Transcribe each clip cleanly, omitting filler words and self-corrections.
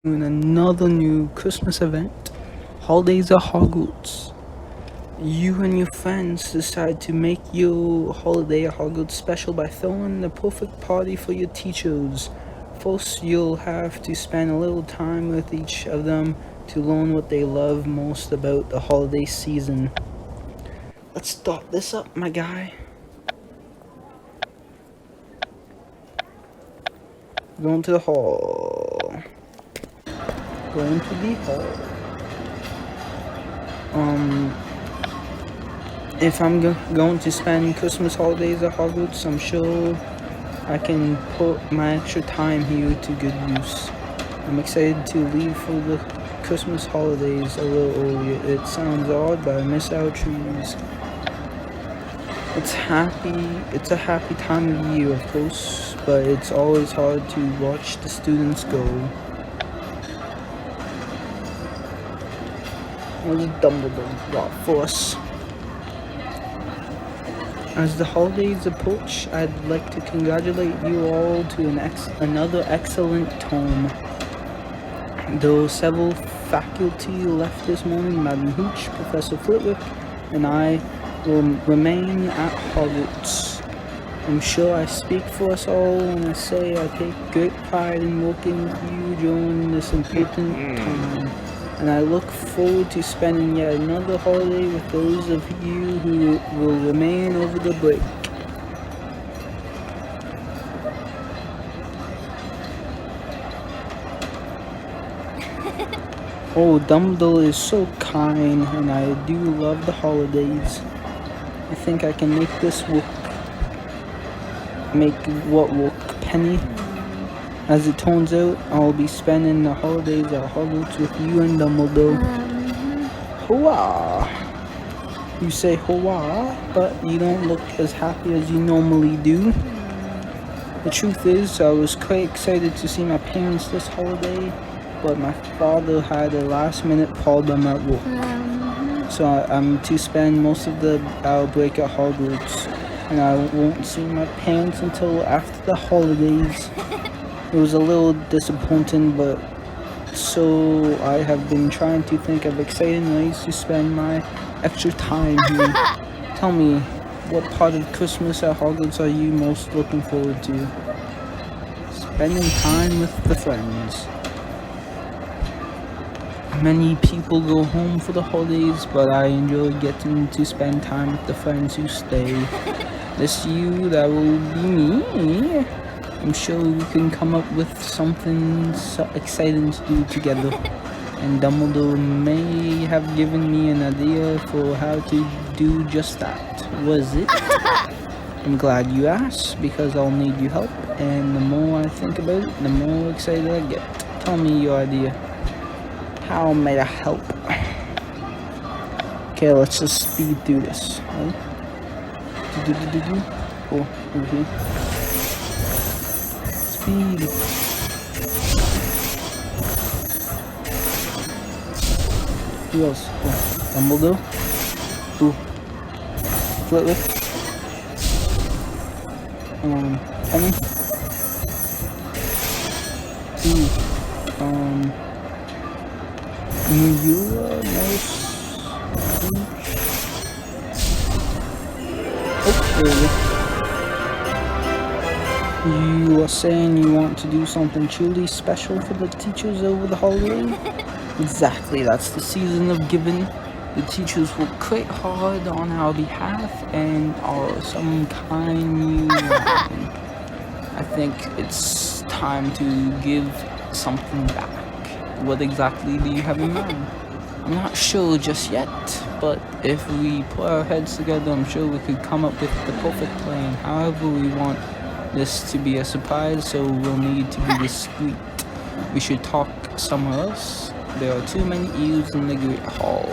doing another new Christmas event. Holidays at Hogwarts. You and your friends decide to make your holiday at Hogwarts special by throwing the perfect party for your teachers. First, you'll have to spend a little time with each of them to learn what they love most about the holiday season. Let's start this up, my guy. Going to the hall. Going to the hall. If I'm going to spend Christmas holidays at Hogwarts, I'm sure I can put my extra time here to good use. I'm excited to leave for the Christmas holidays a little earlier. It sounds odd, but I miss our trees. It's a happy time of year, of course, but it's always hard to watch the students go. What's Dumbledore got for us? As the holidays approach, I'd like to congratulate you all to another excellent term. Though several faculty left this morning, Madam Hooch, Professor Flitwick, and I will remain at Hogwarts. I'm sure I speak for us all when I say I take great pride in working with you during this important time, and I look forward to spending yet another holiday with those of you who will remain over the break. Oh, Dumbledore is so kind, and I do love the holidays. I think I can make this work. Make what work, Penny? As it turns out, I'll be spending the holidays at Hogwarts with you and Dumbledore. Hurrah! You say hurrah, but you don't look as happy as you normally do. The truth is, I was quite excited to see my parents this holiday, but my father had a last-minute problem at work. So I'm to spend most of our break at Hogwarts, and I won't see my parents until after the holidays. It was a little disappointing, but so I have been trying to think of exciting ways to spend my extra time here. Tell me, what part of Christmas at Hogwarts are you most looking forward to? Spending time with the friends. Many people go home for the holidays, but I enjoy getting to spend time with the friends who stay. This year, that will be me. I'm sure we can come up with something so exciting to do together. And Dumbledore may have given me an idea for how to do just that. Was it? I'm glad you asked, because I'll need your help. And the more I think about it, the more excited I get. Tell me your idea. How may I help? Okay, let's just speed through this. Right? Oh, over here. Speed. Who else? Oh, Dumbledore. Ooh. Flitwick. Penny. Ooh. Mura, nice. Oh, there we go. You are saying you want to do something truly special for the teachers over the holiday? Exactly, that's the season of giving. The teachers work quite hard on our behalf and are some kind new. I think it's time to give something back. What exactly do you have in mind? I'm not sure just yet, but if we put our heads together, I'm sure we could come up with the perfect plan. However, we want this to be a surprise, so we'll need to be discreet. We should talk somewhere else. There are too many ears in the Great Hall.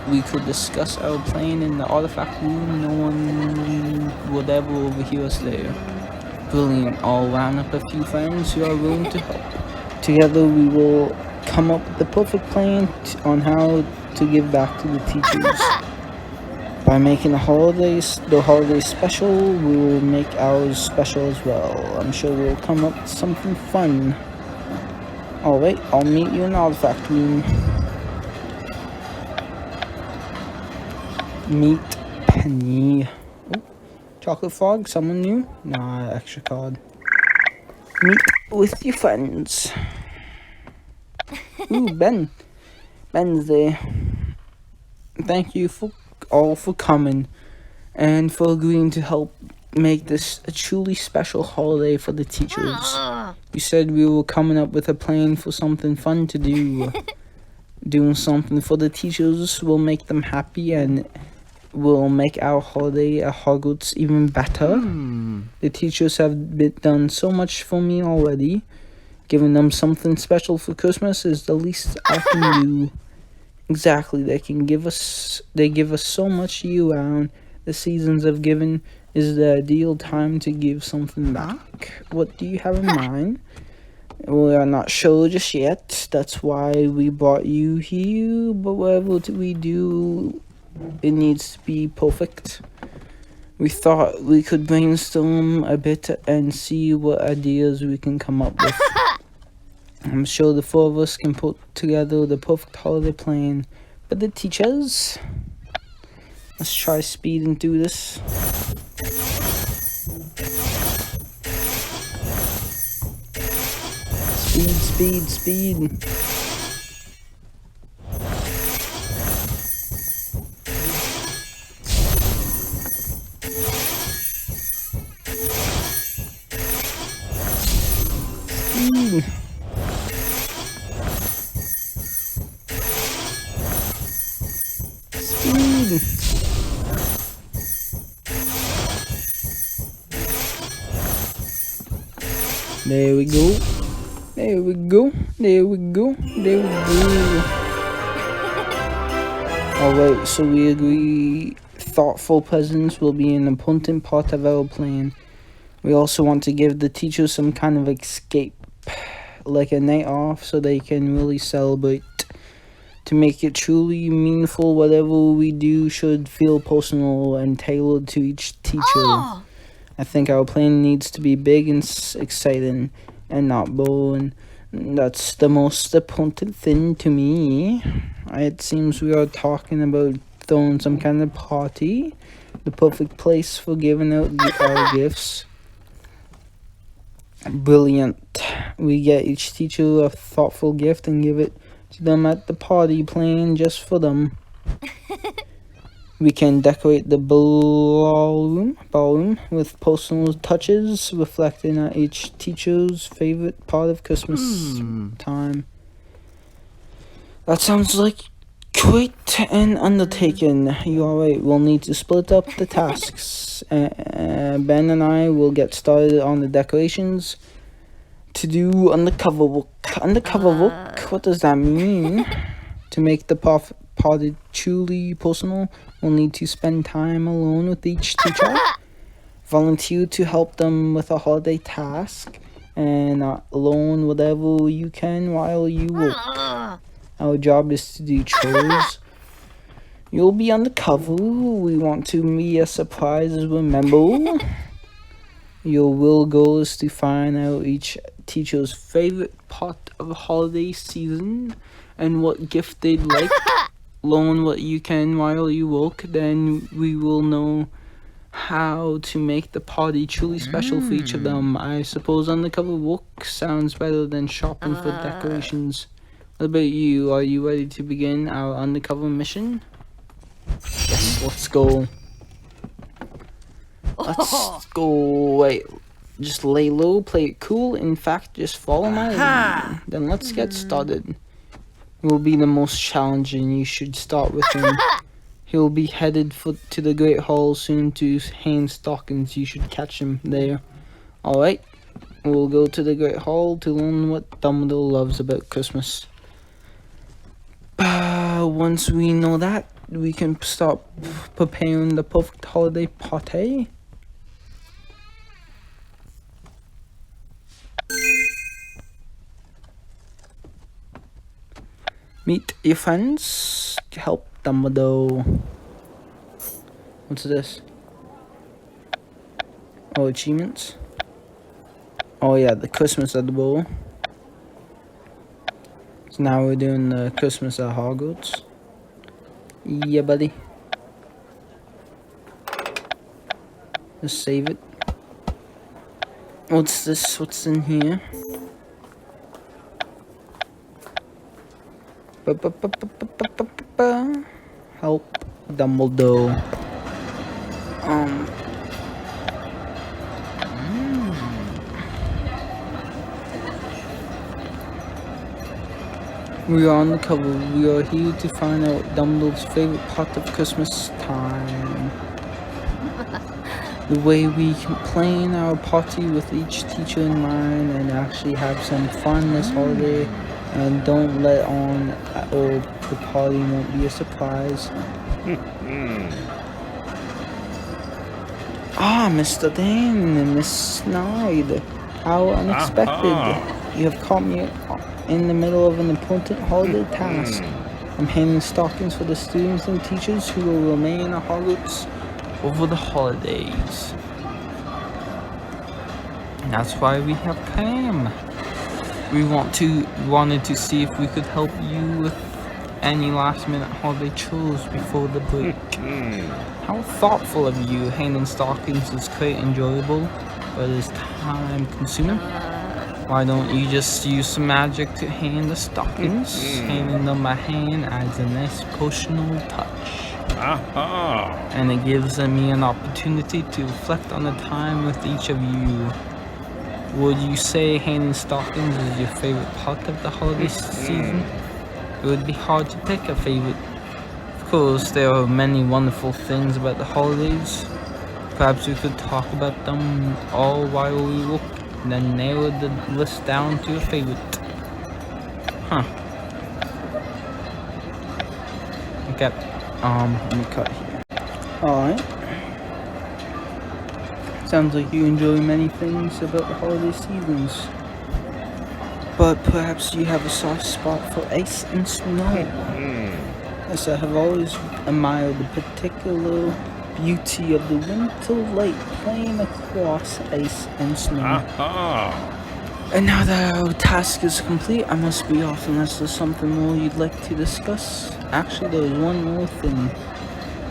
We could discuss our plan in the artifact room. No one would ever overhear us there. Brilliant. I'll round up a few friends who are willing to help. Together we will come up with the perfect plan on how to give back to the teachers. By making the holiday special, we will make ours special as well. I'm sure we'll come up with something fun. Alright, I'll meet you in the artifact room. Meet Penny. Oh, chocolate frog, someone new? Nah, extra card. Meet with your friends. Ooh, Ben. Ben's there. Thank you all for coming and for agreeing to help make this a truly special holiday for the teachers. You said we were coming up with a plan for something fun to do. Doing something for the teachers will make them happy and will make our holiday at Hogwarts even better. The teachers have done so much for me already. Giving them something special for Christmas is the least I can do. Exactly, they give us so much year-round. The seasons of giving is the ideal time to give something back. What do you have in mind? We are not sure just yet. That's why we brought you here. But whatever we do, it needs to be perfect. We thought we could brainstorm a bit and see what ideas we can come up with. I'm sure the four of us can put together the perfect holiday plan. But the teachers, let's try speed and do this. Speed, speed, speed. Speed. There we go. There we go. There we go. There we go. Alright, so we agree thoughtful presents will be an important part of our plan. We also want to give the teachers some kind of escape, like a night off so they can really celebrate. To make it truly meaningful, whatever we do should feel personal and tailored to each teacher. I think our plan needs to be big and exciting and not boring. That's the most important thing to me. It seems we are talking about throwing some kind of party. The perfect place for giving out our gifts. Brilliant. We get each teacher a thoughtful gift and give it to them at the party planned just for them. We can decorate the ballroom with personal touches reflecting on each teacher's favorite part of Christmas time. That sounds like quite an undertaking. You are right, we'll need to split up the tasks. Ben and I will get started on the decorations to do undercover work. Undercover work? What does that mean? To make the party truly personal, we'll need to spend time alone with each teacher, volunteer to help them with a holiday task, and alone whatever you can while you work. Our job is to do chores. You'll be undercover. We want to be a surprise, remember? Your real goal is to find out each teacher's favorite part of the holiday season and what gift they'd like. Learn what you can while you work, then we will know how to make the party truly special for each of them. I suppose undercover work sounds better than shopping for decorations. What about you? Are you ready to begin our undercover mission? Yes, let's go. Let's go. Wait, just lay low, play it cool. In fact, just follow my lead. Then let's get started. Will be the most challenging. You should start with him. He'll be headed to the Great Hall soon to hand stockings. You should catch him there. Alright, we'll go to the Great Hall to learn what Dumbledore loves about Christmas. Once we know that, we can start preparing the perfect holiday party. Meet your friends. Help Dumbledore. What's this? Oh, achievements. Oh yeah, the Christmas edible. So now we're doing the Christmas at Hogwarts. Yeah, buddy. Just save it. What's this? What's in here? Help Dumbledore. We are on the cover. We are here to find out Dumbledore's favorite part of Christmas time. The way we can plan our party with each teacher in mind and actually have some fun this holiday, and don't let on or the party won't be a surprise. Mr. Dan and Miss Snide, how unexpected. You have caught me in the middle of an important holiday task. I'm handing stockings for the students and teachers who will remain at Hogwarts over the holidays. And that's why we have Pam. We wanted to see if we could help you with any last minute holiday chores before the break. How thoughtful of you. Handing stockings is quite enjoyable, but it's time consuming. Why don't you just use some magic to hand the stockings? Handing them by hand adds a nice personal touch. And it gives me an opportunity to reflect on the time with each of you. Would you say handing stockings is your favorite part of the holiday season? It would be hard to pick a favorite. Of course, there are many wonderful things about the holidays. Perhaps we could talk about them all while we look, then narrow the list down to a favorite. Okay, let me cut here. Alright. Sounds like you enjoy many things about the holiday seasons. But perhaps you have a soft spot for ice and snow. Yes, I have always admired the particular beauty of the winter light playing across ice and snow. And now that our task is complete, I must be off unless there's something more you'd like to discuss. Actually, there's one more thing.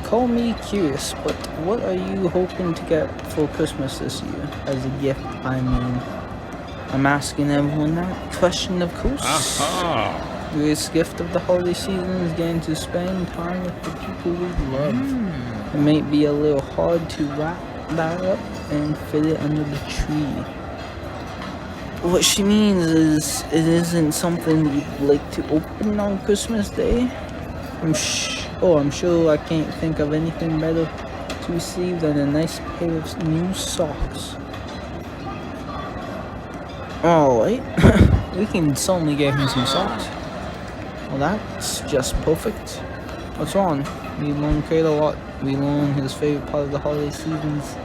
Call me curious, but what are you hoping to get for Christmas this year? As a gift, I mean. I'm asking everyone that question, of course. The greatest gift of the holiday season is getting to spend time with the people we love. It may be a little hard to wrap that up and fit it under the tree. What she means is it isn't something you'd like to open on Christmas Day. I'm sure I can't think of anything better to receive than a nice pair of new socks. Alright, we can certainly give him some socks. Well, that's just perfect. What's wrong? We learned quite a lot. We learned his favorite part of the holiday seasons,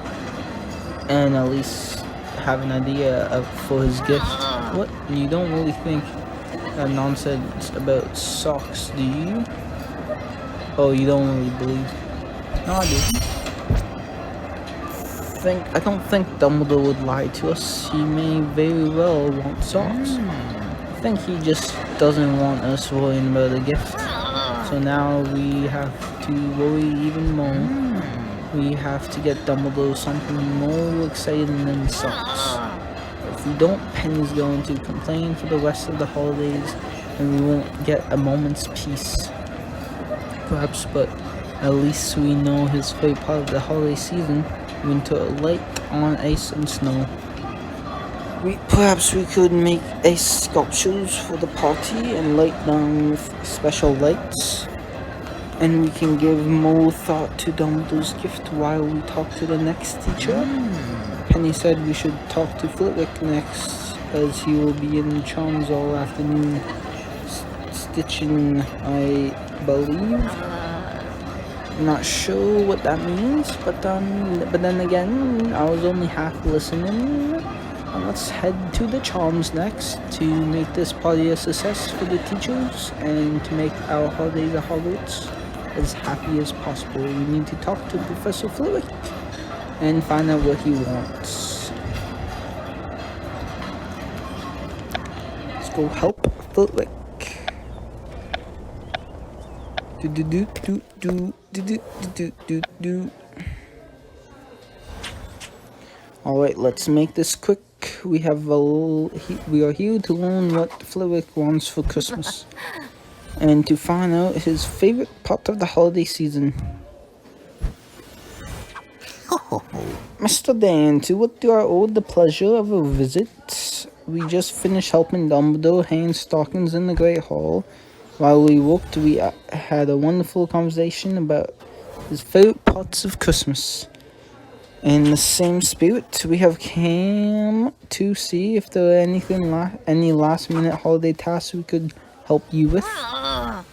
and at least have an idea for his gift. What? You don't really think that nonsense about socks, do you? Oh, you don't really believe? No, I do. I don't think Dumbledore would lie to us. He may very well want socks. I think he just doesn't want us worrying about the gift. So now we have to worry even more. We have to get Dumbledore something more exciting than socks. If we don't, Penny's going to complain for the rest of the holidays, and we won't get a moment's peace. Perhaps, but at least we know his favorite part of the holiday season. Winter light on ice and snow. Perhaps we could make ice sculptures for the party and light them with special lights. And we can give more thought to Dumbledore's gift while we talk to the next teacher. Penny said we should talk to Flitwick next, as he will be in charms all afternoon stitching, I believe. I'm not sure what that means, but then again, I was only half listening. And let's head to the charms next to make this party a success for the teachers and to make our holidays at Hogwarts as happy as possible. We need to talk to Professor Flitwick and find out what he wants. Let's go help Flitwick. Alright, let's make this quick. We are here to learn what Flitwick wants for Christmas. And to find out his favorite part of the holiday season. Mr. Dan, to what do I owe the pleasure of a visit? We just finished helping Dumbledore hang stockings in the Great Hall. While we walked, we had a wonderful conversation about his favorite parts of Christmas. In the same spirit, we have came to see if there are any last-minute holiday tasks we could help you with.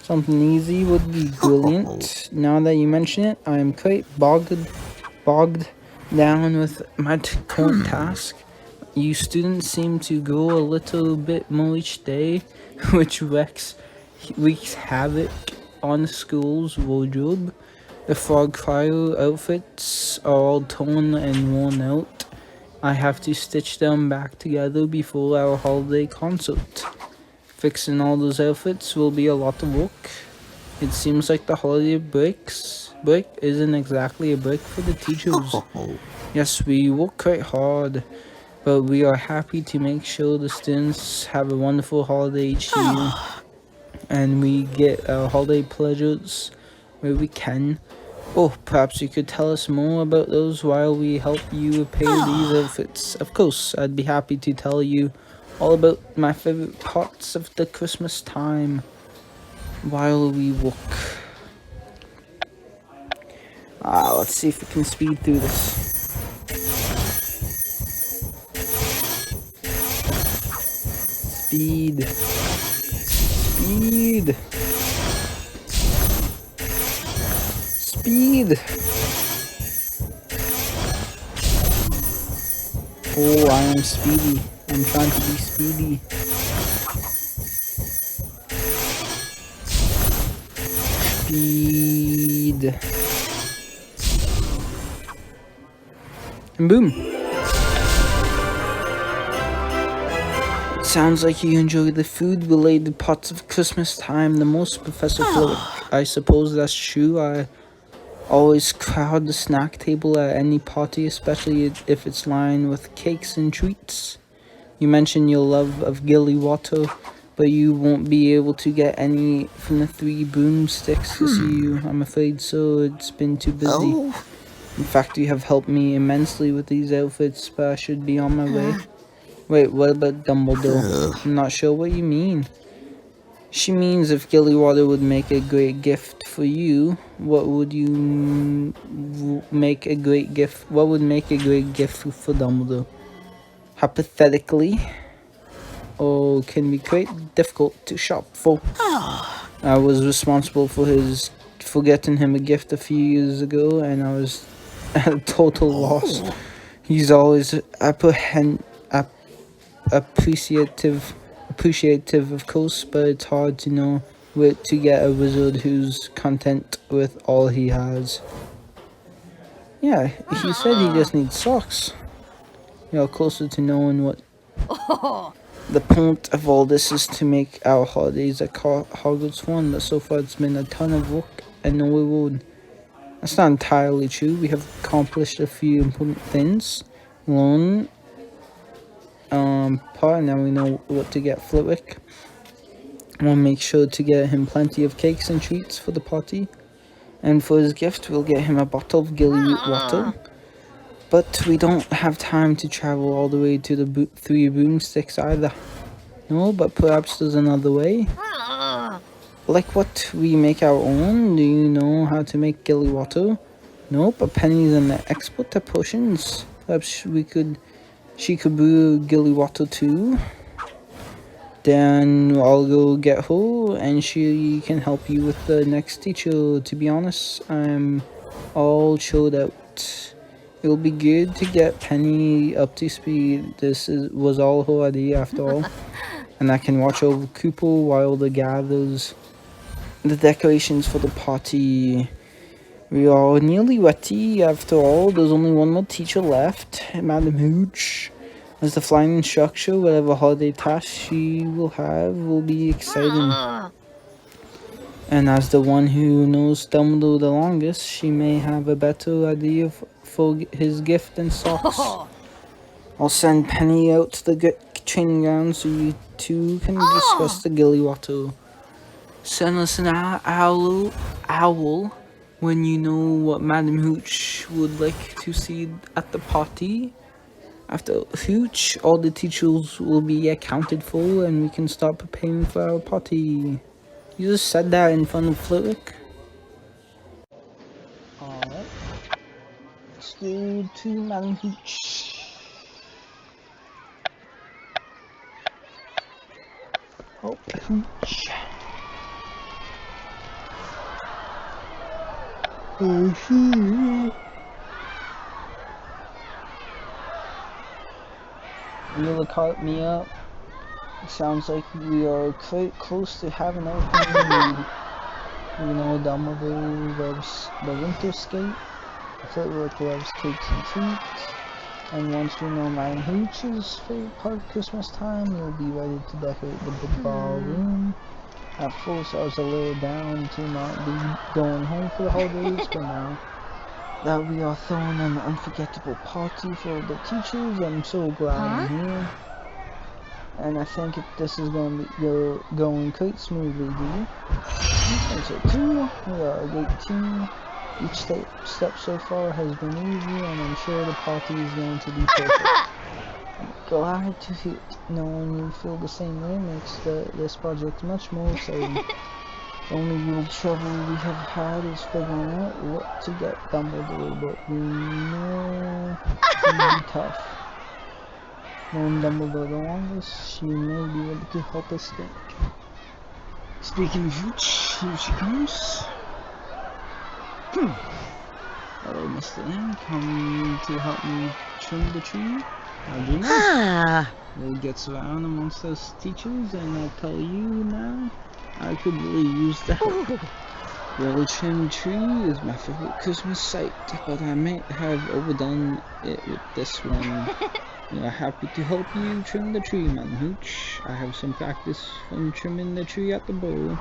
Something easy would be brilliant. Now that you mention it, I am quite bogged down with my current task. You students seem to grow a little bit more each day, which wreaks havoc on the school's wardrobe. The Frog Cryo outfits are all torn and worn out. I have to stitch them back together before our holiday concert. Fixing all those outfits will be a lot of work. It seems like the holiday break isn't exactly a break for the teachers. Yes, we work quite hard, but we are happy to make sure the students have a wonderful holiday each year. And we get our holiday pleasures where we can. Oh, perhaps you could tell us more about those while we help you repair these outfits. Of course, I'd be happy to tell you all about my favorite parts of the Christmas time while we walk. Let's see if we can speed through this. Speed. Oh, I am speedy. I'm trying to be speedy. Speed. And boom. Sounds like you enjoy the food-related parts of Christmas time the most, Professor Flitwick. I suppose that's true. I always crowd the snack table at any party, especially if it's lined with cakes and treats. You mentioned your love of gilly water, but you won't be able to get any from the 3 broomsticks this year. I'm afraid so. It's been too busy. In fact, you have helped me immensely with these outfits, but I should be on my way. Wait, what about Dumbledore? I'm not sure what you mean. She means if gilly water would make a great gift for you, what would make a great gift for Dumbledore? Hypothetically, or can be quite difficult to shop for. I was responsible for getting him a gift a few years ago, and I was at a total loss. He's always appreciative, of course, but it's hard to know where to get a wizard who's content with all he has. Yeah, he said he just needs socks. You're closer to knowing what. The point of all this is to make our holidays at Hogwarts fun, but so far it's been a ton of work and no reward. That's not entirely true. We have accomplished a few important things. Part, now we know what to get Flitwick. We'll make sure to get him plenty of cakes and treats for the party. And for his gift, we'll get him a bottle of gilly water. But we don't have time to travel all the way to the 3 broomsticks either. No, but perhaps there's another way. Like what? We make our own? Do you know how to make gilly water? Nope, but Penny's an expert at potions. Perhaps she could brew gilly water too. Then I'll go get her and she can help you with the next teacher. To be honest, I'm all chilled out. It'll be good to get Penny up to speed. This was all her idea after all. And I can watch over Cooper while they gathers the decorations for the party. We are nearly ready after all. There's only one more teacher left, Madam Hooch. As the flying instructor, whatever holiday task she will have will be exciting. And as the one who knows Dumbledore the longest, she may have a better idea for his gift than socks. I'll send Penny out to the training ground so you two can discuss the Gillywater. Send us an owl when you know what Madam Hooch would like to see at the party. After Hooch, all the teachers will be accounted for and we can start preparing for our party. You just said that in front of Flitwick? Alright. Let's go to Madam Hooch. Oh, Hooch. Really caught me up. It sounds like we are quite close to having everything we need. We know Dumbledore loves the winter skate, Flitwick loves cakes and treats, and once we know Madam Hooch's favorite part of Christmas time, we'll be ready to decorate the big ballroom. At first I was a little down to not be going home for the holidays, but now that we are throwing an unforgettable party for the teachers, I'm so glad I'm here. And I think this is going to be going quite smoothly, do you? And so too, we are a great team. Each step so far has been easy, and I'm sure the party is going to be perfect. I'm glad to hear it. Knowing you feel the same way makes this project much more exciting. The only real trouble we have had is figuring out what to get Dumbledore, but we know it'll be tough. Knowing Dumbledore the longest, she may be able to help us think. Speaking of which, here she comes. Hello, Mr. Lamb, coming to help me trim the tree? How'd you know? Word gets around amongst us teachers, and I tell you now, I could really use the help. Well-trimmed tree is my favorite Christmas sight, but I might have overdone it with this one. We are happy to help you trim the tree, Madam Hooch. I have some practice from trimming the tree at the bowl,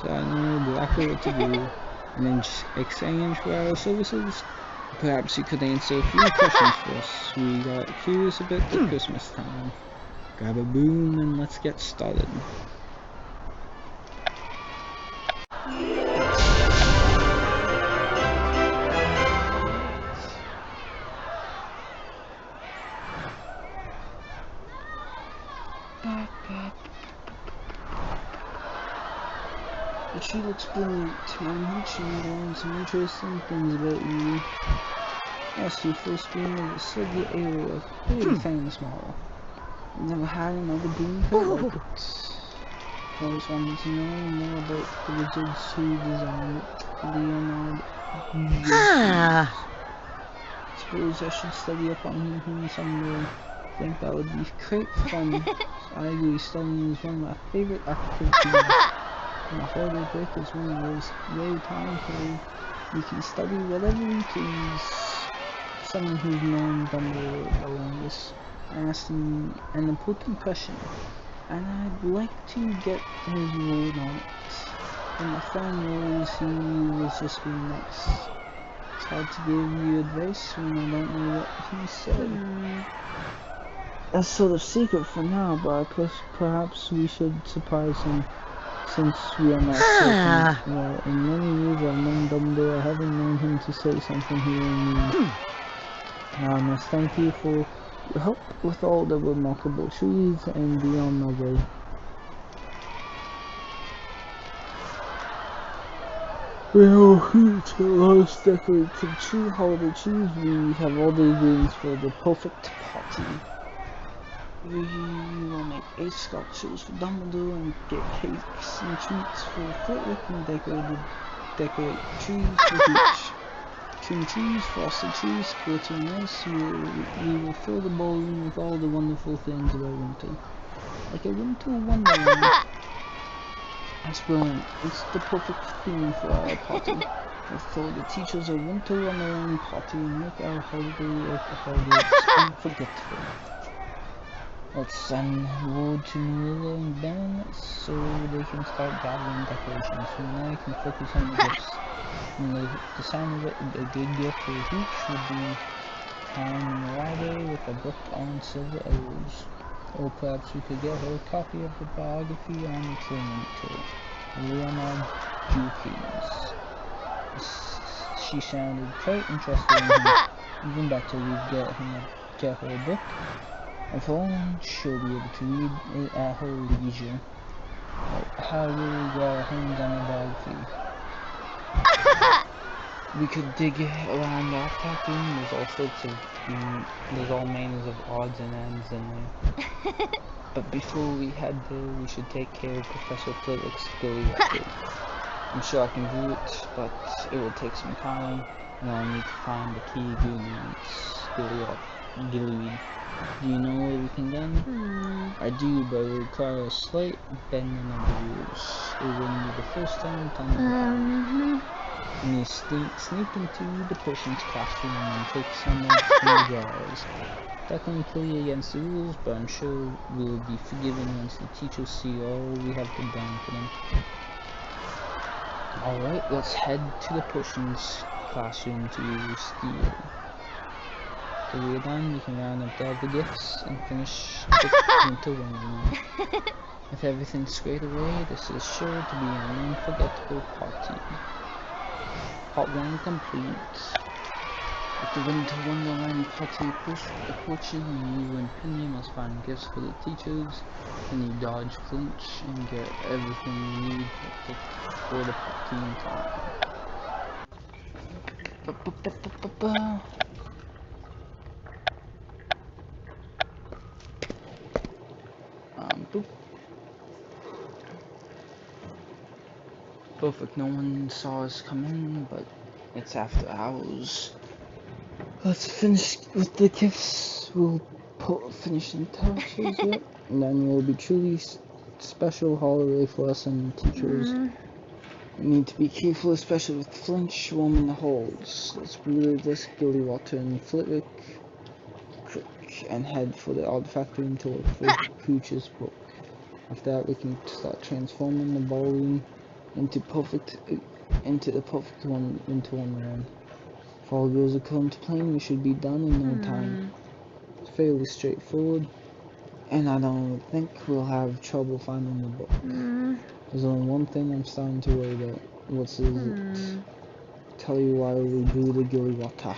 so I know exactly what to do. And in exchange for our services, perhaps you could answer a few questions for us. We got curious about the Christmas time. Grab a broom and let's get started. The tree looks brilliant. Madam Hooch, I'm learning some interesting things about you. Yes, your first broom is a silver arrow, a very famous model. I've never had another broom quite like it. I always wanted to know more about the wizards who designed it. Leonard. Suppose I should study up on him someday. I think that would be great fun. I agree, studying is one of my favorite activities. And the holiday break is one of those rare times where we can study whatever we please. Someone who's known Dumbledore the longest asked him an important question, and I'd like to get his word on it. But my friend worries he was just being nice. It's hard to give you advice when I don't know what he said. That's sort of secret for now, but perhaps we should surprise him. Since we are not certain. Well, in many years I've known Dumbledore, I haven't known him to say something he really means. Now I must thank you for your help with all the remarkable trees and be on my way. We are here to us decorate some tree holiday trees. We have all the ingredients for the perfect party. We will make 8 sculptures for Dumbledore and get cakes and treats for Flitwick and decorate trees for Hooch. Trim trees, frosted trees, glittering ice. We will fill the ballroom with all the wonderful things about winter. Like a winter wonderland. That's brilliant. It's the perfect theme for our party. We'll throw the teachers a winter wonderland party and make our holiday at the Hogwarts unforgettable. Let's send word to Marilla and Ben so they can start gathering decorations. So now we can focus on the gifts. The sign of it, a good gift for Hooch would be time in the library with a book on silver elves. Or perhaps we could get her a copy of the biography on the training tour. Leonard Jukes. She sounded quite interested in him. Even better, we'd get her a book of her own. She'll be able to read it at her leisure. How will we get our hands on the biography? We could dig around the artifact room. There's all sorts of, there's all manners of odds and ends in there. But before we head there, we should take care of Professor Flitwick's gilly water. I'm sure I can do it, but it will take some time, and I'll need to find the key ingredients. Gillyweed. Do you know everything then? I do, but it will require a slight bending of the rules. It wouldn't be the first time Tom would have it. We need to sneak into the potions classroom and take some of the jars. Technically against the rules, but I'm sure we'll be forgiven once the teachers see all we have done for them. Alright, let's head to the potions classroom to steal. After we're done, you can round up the other gifts and finish the winter wonderland. With everything squared away, this is sure to be an unforgettable party. Part 1 complete. With the winter wonderland party approaching, you and Penny must find gifts for the teachers. Penny dodge flinch and get everything you need for the party in time. Boop. Perfect, no one saw us come in, but it's after hours. Let's finish with the gifts. We'll finish the touches, yep. And then it will be truly special holiday for us and teachers. We need to be careful, especially with Flinch roaming the halls. Let's brew this gilly water and Flitwick quick and head for the artifact room to look for Hooch's book. After that, we can start transforming the ballroom into the perfect one into wonderland. If all goes according to plan, we should be done in no time. It's fairly straightforward, and I don't think we'll have trouble finding the book. There's only one thing I'm starting to worry about. What's it? Tell you why we brew the gilly water.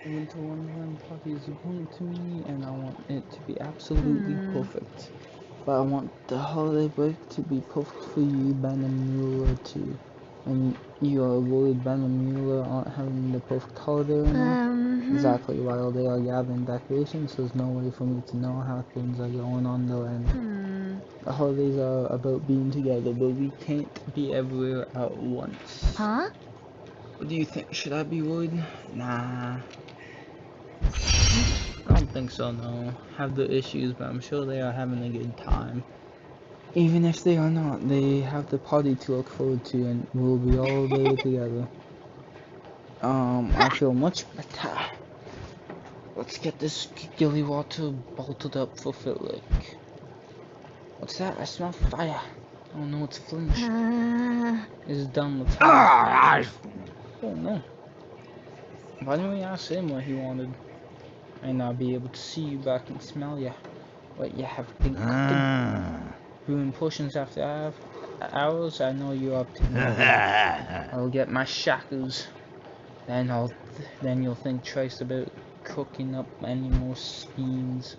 Winter Wonderland party is important to me, and I want it to be absolutely perfect. But I want the holiday break to be perfect for you, Ben and Mueller, too. And you are worried Ben and Mueller aren't having the perfect holiday right now? Exactly, while they are gathering decorations, there's no way for me to know how things are going on their end. The holidays are about being together, but we can't be everywhere at once. Huh? What do you think? Should I be worried? Nah. I don't think so, no. Have the issues, but I'm sure they are having a good time. Even if they are not, they have the party to look forward to, and we'll be all there together. I feel much better. Let's get this gilly water bottled up for Philip. What's that? I smell fire. Oh no, it's Flinch. It's done with fire. Oh no. Why didn't we ask him what he wanted? And I'll be able to see you back and smell you. What you have been cooking. Brewing potions after hours, I know you're up to no. I'll get my shackles. Then you'll think twice about cooking up any more beans.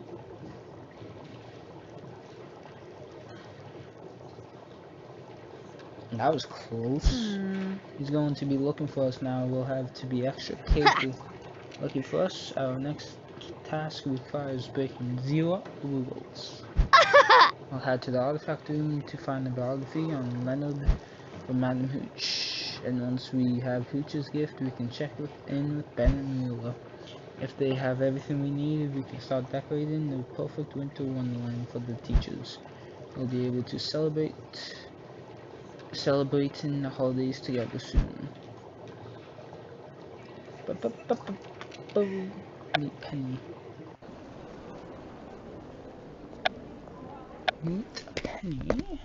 That was close. He's going to be looking for us now. We'll have to be extra careful. Lucky for us, our next task requires breaking 0 rules. I'll head to the artifact room to find the biography on Leonard from Madam Hooch. And once we have Hooch's gift, we can check in with Ben and Mueller. If they have everything we need, we can start decorating the perfect winter wonderland for the teachers. We'll be able to celebrate celebrating the holidays together soon. Meet Penny. Meet Penny.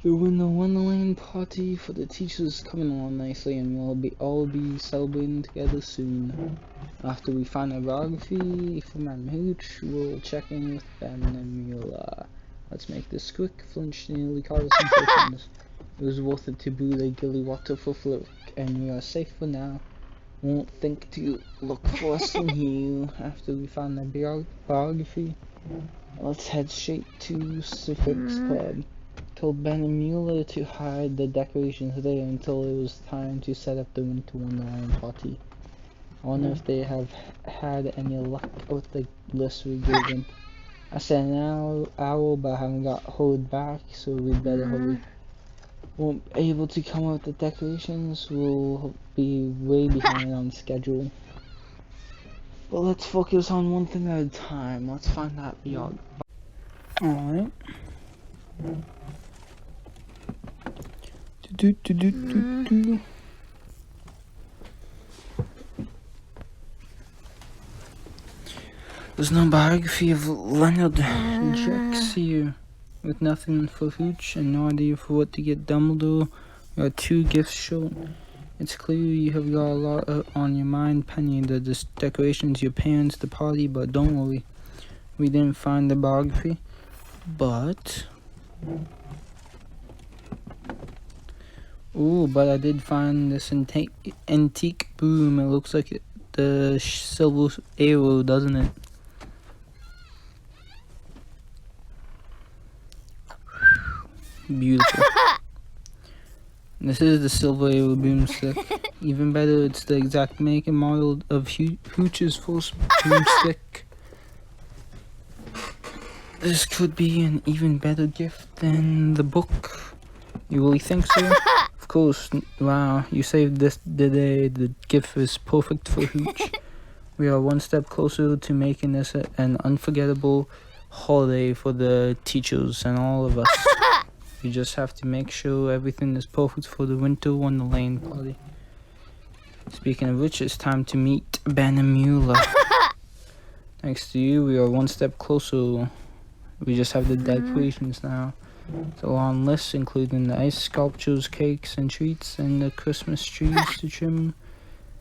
The Winter Wonderland party for the teachers is coming along nicely, and we'll all be celebrating together soon. After we find a biography for Madam Hooch, we'll check in with Ben and Mula. Let's make this quick. Flinch nearly caught us in seconds. It was worth it to brew the gilly water for Flick, and we are safe for now. Won't think to look for us in here. After we find the biography, let's head straight to Suffix Club. Told Ben and Mueller to hide the decorations there until it was time to set up the Winter Wonderland party. I wonder if they have had any luck with the list we gave them. I said an hour, but I haven't got hold back, so we'd better hurry. Won't be able to come up with the decorations, we'll be way behind on schedule. But let's focus on one thing at a time. Let's find that biog. Alright. There's no biography of Leonard Jax here, with nothing for Hooch and no idea for what to get Dumbledore. There are 2 gifts shown. It's clear you have got a lot on your mind, Penny. The decorations, your parents, the party, but don't worry. We didn't find the biography, but... Ooh, but I did find this antique broom. It looks like the silver arrow, doesn't it? Beautiful. This is the silver arrow broomstick. Even better, it's the exact make and model of Hooch's first broomstick. This could be an even better gift than the book. You really think so? Of course. Wow, you saved this the day. The gift is perfect for Hooch. We are one step closer to making this an unforgettable holiday for the teachers and all of us. You just have to make sure everything is perfect for the Winter Wonderland party. Speaking of which, it's time to meet Ben and Mueller. Thanks to you, we are one step closer. We just have the decorations now. It's a long list, including the ice sculptures, cakes and treats, and the Christmas trees to trim.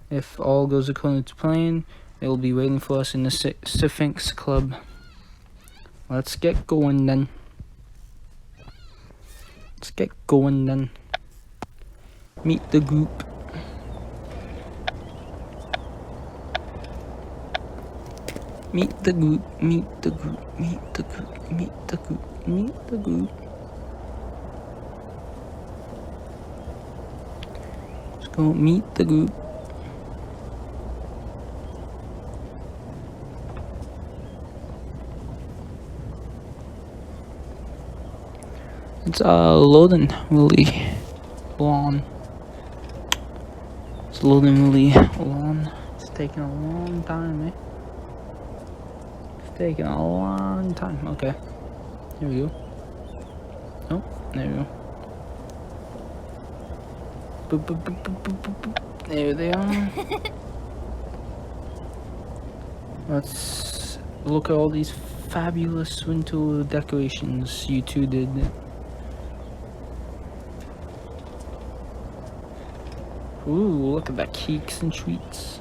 If all goes according to plan, they will be waiting for us in the Sphinx Club. Let's get going then. Let's get going then. Meet the group. Meet the group, meet the group, meet the group, meet the group, meet the group. Let's go meet the group. It's loading really long. It's loading really long. It's taking a long time, eh? It's taking a long time. Okay. Here we go. Oh, there we go. Boop, boop, boop, boop, boop, boop, boop. There they are. Let's look at all these fabulous winter decorations you two did. Ooh, look at that, cakes and treats.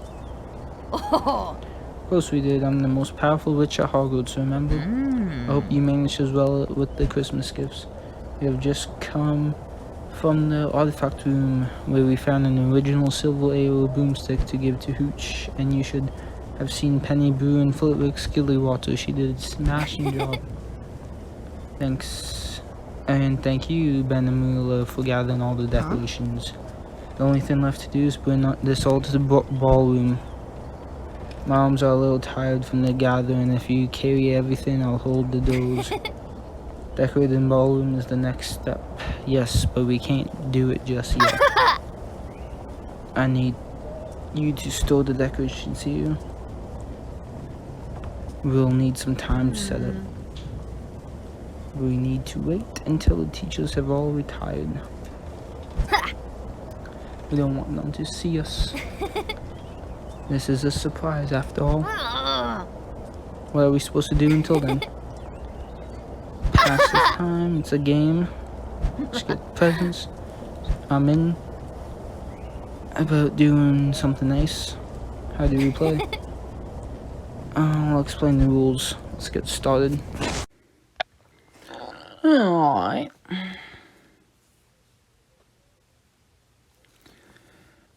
Oh. Of course we did. I'm the most powerful witch at Hogwarts, remember? I hope you managed as well with the Christmas gifts. We have just come from the artifact room where we found an original silver arrow broomstick to give to Hooch, and you should have seen Penny brew and Flitwick's skilly water. She did a smashing job. Thanks. And thank you, Ben and Mueller, for gathering all the decorations. The only thing left to do is bring this all to the ballroom. My arms are a little tired from the gathering. If you carry everything, I'll hold the doors. Decorating ballroom is the next step. Yes, but we can't do it just yet. I need you to store the decorations here. We'll need some time to set up. We need to wait until the teachers have all retired. We don't want them to see us. This is a surprise after all. What are we supposed to do until then? Pass the time, it's a game. Just get presents. I'm in. About doing something nice. How do we play? I'll explain the rules. Let's get started. Alright.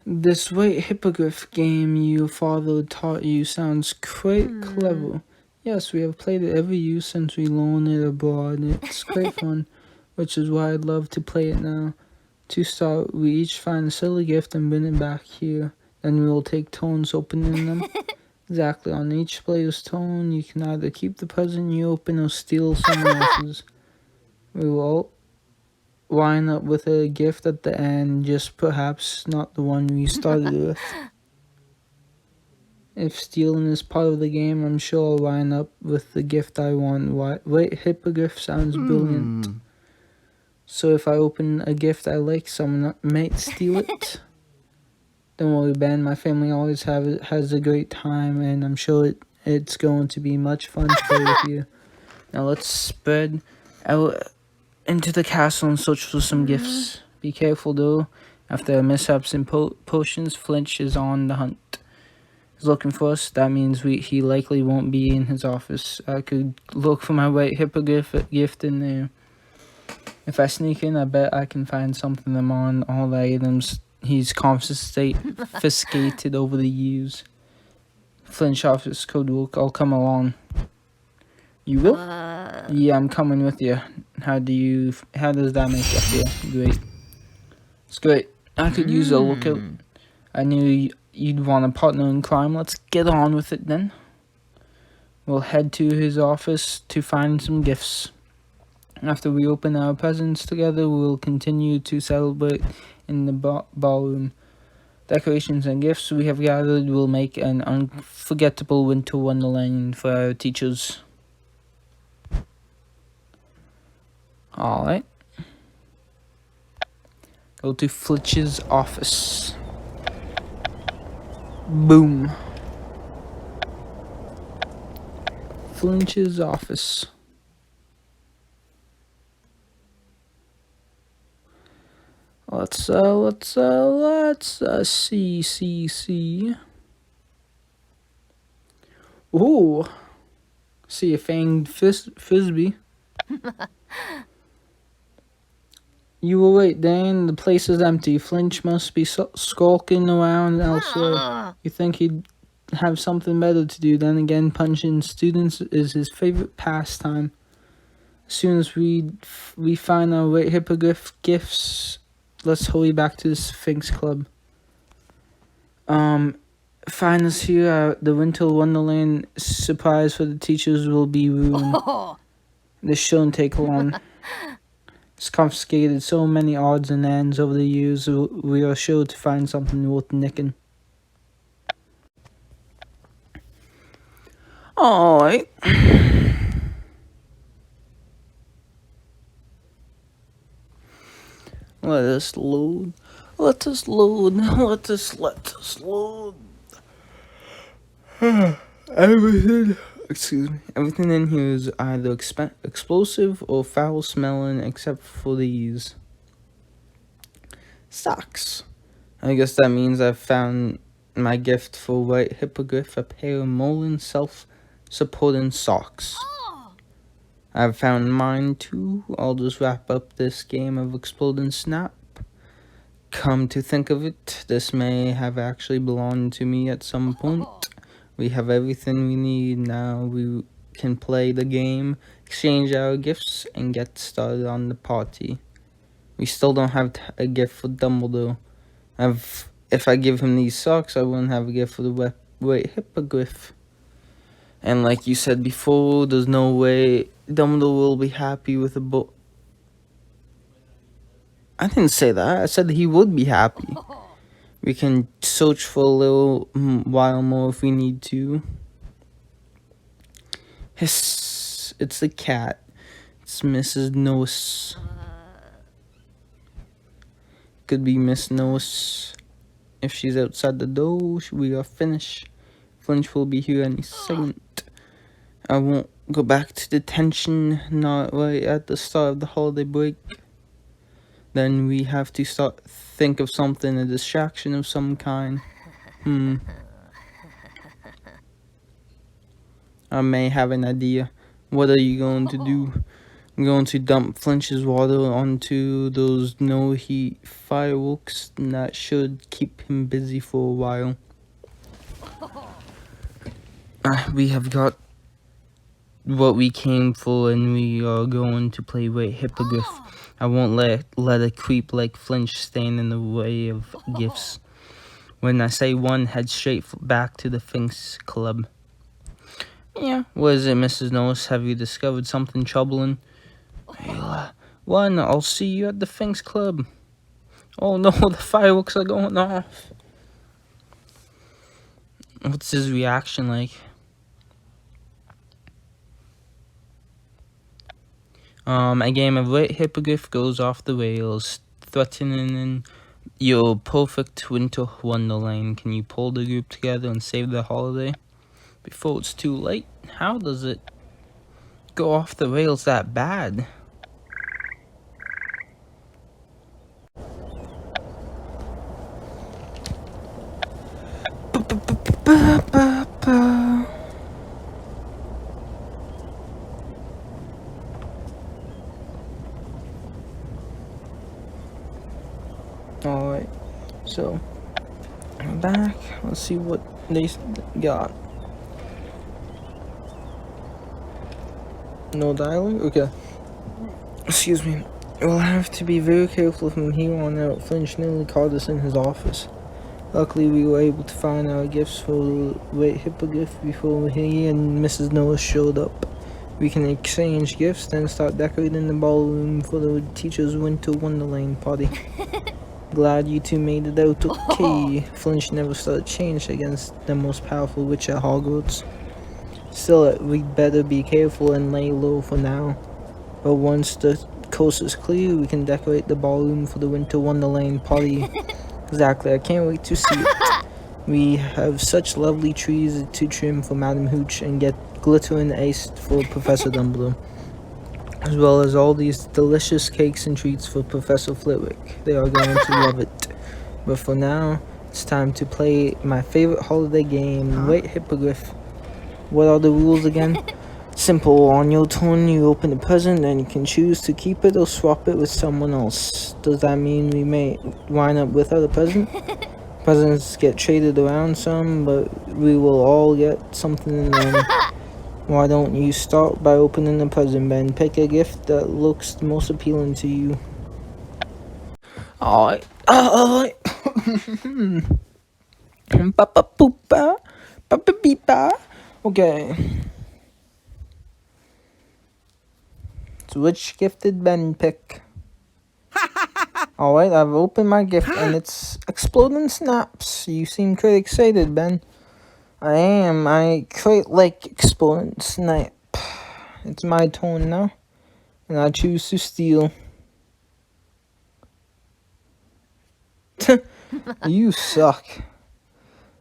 This white hippogriff game your father taught you sounds quite clever. Yes, we have played it every year since we loaned it abroad. It's great fun, which is why I'd love to play it now. To start, we each find a silly gift and bring it back here. Then we will take turns opening them. Exactly, on each player's turn, you can either keep the present you open or steal someone else's. We will wind up with a gift at the end, just perhaps not the one we started with. If stealing is part of the game, I'm sure I'll wind up with the gift I want. White hippogriff sounds brilliant. So if I open a gift I like, someone might steal it. Don't worry, Ben. My family always has a great time, and I'm sure it's going to be much fun to play with you. Now let's spread out into the castle and search for some gifts. Be careful though. After mishaps in potions, Flinch is on the hunt. He's looking for us. That means he likely won't be in his office. I could look for my white hippogriff gift in there. If I sneak in, I bet I can find something among all the items he's confiscated over the years. Flinch office code work. I'll come along. You will? Yeah, I'm coming with you. How does that make you feel? Great. It's great. I could use a lookout. I knew you'd want a partner in crime. Let's get on with it then. We'll head to his office to find some gifts. After we open our presents together, we'll continue to celebrate in the ballroom. Decorations and gifts we have gathered will make an unforgettable winter wonderland for our teachers. Alright. Go to Flitch's office. Boom. Flinch's office. Let's see. Ooh. See a fanged frisbee. You were right, Dan. The place is empty. Flinch must be skulking around elsewhere. You think he'd have something better to do. Then again, punching students is his favorite pastime. As soon as we find our white hippogriff gifts, let's hurry back to the Sphinx Club. Find us here at the Winter Wonderland. Surprise for the teachers will be ruined. This shouldn't take long. It's confiscated so many odds and ends over the years. We are sure to find something worth nicking. Alright. Let us load. Everything in here is either explosive or foul smelling, except for these socks. I guess that means I've found my gift for white hippogriff, a pair of Molin self-supporting socks. I've found mine too. I'll just wrap up this game of Exploding Snap. Come to think of it, this may have actually belonged to me at some point. We have everything we need now. We can play the game, exchange our gifts, and get started on the party. We still don't have a gift for Dumbledore. If I give him these socks, I wouldn't have a gift for the white hippogriff. And like you said before, there's no way Dumbledore will be happy with a book. I didn't say that. I said he would be happy. We can search for a little while more if we need to. Hiss. It's the cat. It's Mrs. Nose. Could be Miss Nose. If she's outside the door, we are finished. Flinch will be here any second. I won't go back to detention, not right at the start of the holiday break. Then we have to think of something, a distraction of some kind. I may have an idea. What are you going to do? I'm going to dump Flinch's water onto those no-heat fireworks, and that should keep him busy for a while. We have got what we came for, and we are going to play Great Hippogriff. I won't let a creep like Flinch stand in the way of gifts. When I say one, head straight back to the Sphinx Club. Yeah, what is it, Mrs. Nose? Have you discovered something troubling? One, I'll see you at the Sphinx Club. Oh no, the fireworks are going off. What's his reaction like? A game of Great Hippogriff goes off the rails, threatening your perfect winter wonderland. Can you pull the group together and save the holiday before it's too late? How does it go off the rails that bad? Alright, so I'm back. Let's see what they got. No dialogue? Okay. Excuse me. We'll have to be very careful from here on out. Flinch nearly called us in his office. Luckily, we were able to find our gifts for the Great Hippogriff before he and Mrs. Noah showed up. We can exchange gifts, then start decorating the ballroom for the teacher's winter wonderland party. Glad you two made it out okay. Flinch never started change against the most powerful witch at Hogwarts. Still, we'd better be careful and lay low for now. But once the coast is clear, we can decorate the ballroom for the winter wonderland party. Exactly, I can't wait to see it. We have such lovely trees to trim for Madam Hooch and get glittering ice for Professor Dumbledore. As well as all these delicious cakes and treats for Professor Flitwick. They are going to love it. But for now, it's time to play my favorite holiday game, Great Hippogriff. What are the rules again? Simple. On your turn, you open a present, and you can choose to keep it or swap it with someone else. Does that mean we may wind up without a present? Presents get traded around some, but we will all get something in the end. Why don't you start by opening the present, Ben? Pick a gift that looks the most appealing to you. Alright. Okay. So which gift did Ben pick? Alright, I've opened my gift and it's exploding snaps. You seem quite excited, Ben. I am. I quite like exploding snap. It's my turn now. And I choose to steal. You suck.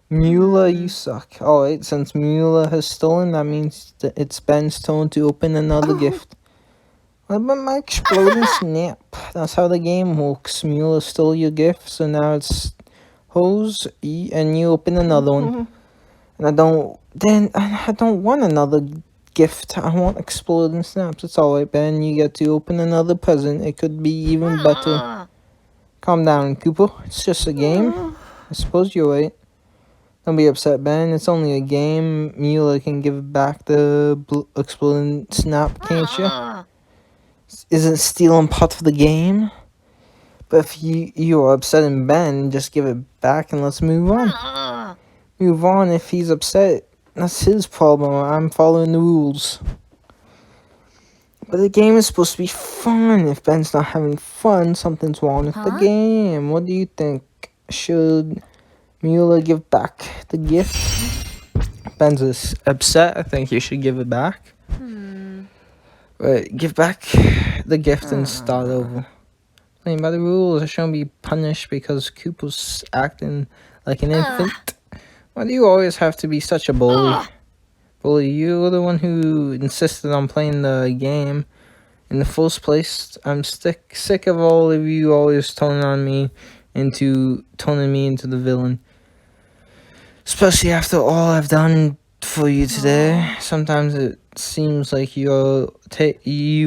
Mueller, you suck. Alright, since Mueller has stolen, that means that it's Ben's turn to open another gift. What about my exploding snap? That's how the game works. Mueller stole your gift, so now it's hers, and you open another one. And I don't want another gift. I want exploding snaps. It's alright, Ben. You get to open another present. It could be even better. Calm down, Cooper. It's just a game. I suppose you're right. Don't be upset, Ben. It's only a game. Mueller can give back the exploding snap, can't you? Isn't stealing part of the game? But if you are upsetting Ben, just give it back and let's move on. Move on if he's upset. That's his problem. I'm following the rules. But the game is supposed to be fun. If Ben's not having fun, something's wrong with the Huh? game. What do you think? Should Mula give back the gift? Ben's upset. I think you should give it back. Right, give back the gift and start over. Playing by the rules, I shouldn't be punished because Cooper's acting like an infant. Why do you always have to be such a bully? Bully, you're the one who insisted on playing the game in the first place. I'm sick of all of you always turning me into the villain. Especially after all I've done for you today. Sometimes it seems like you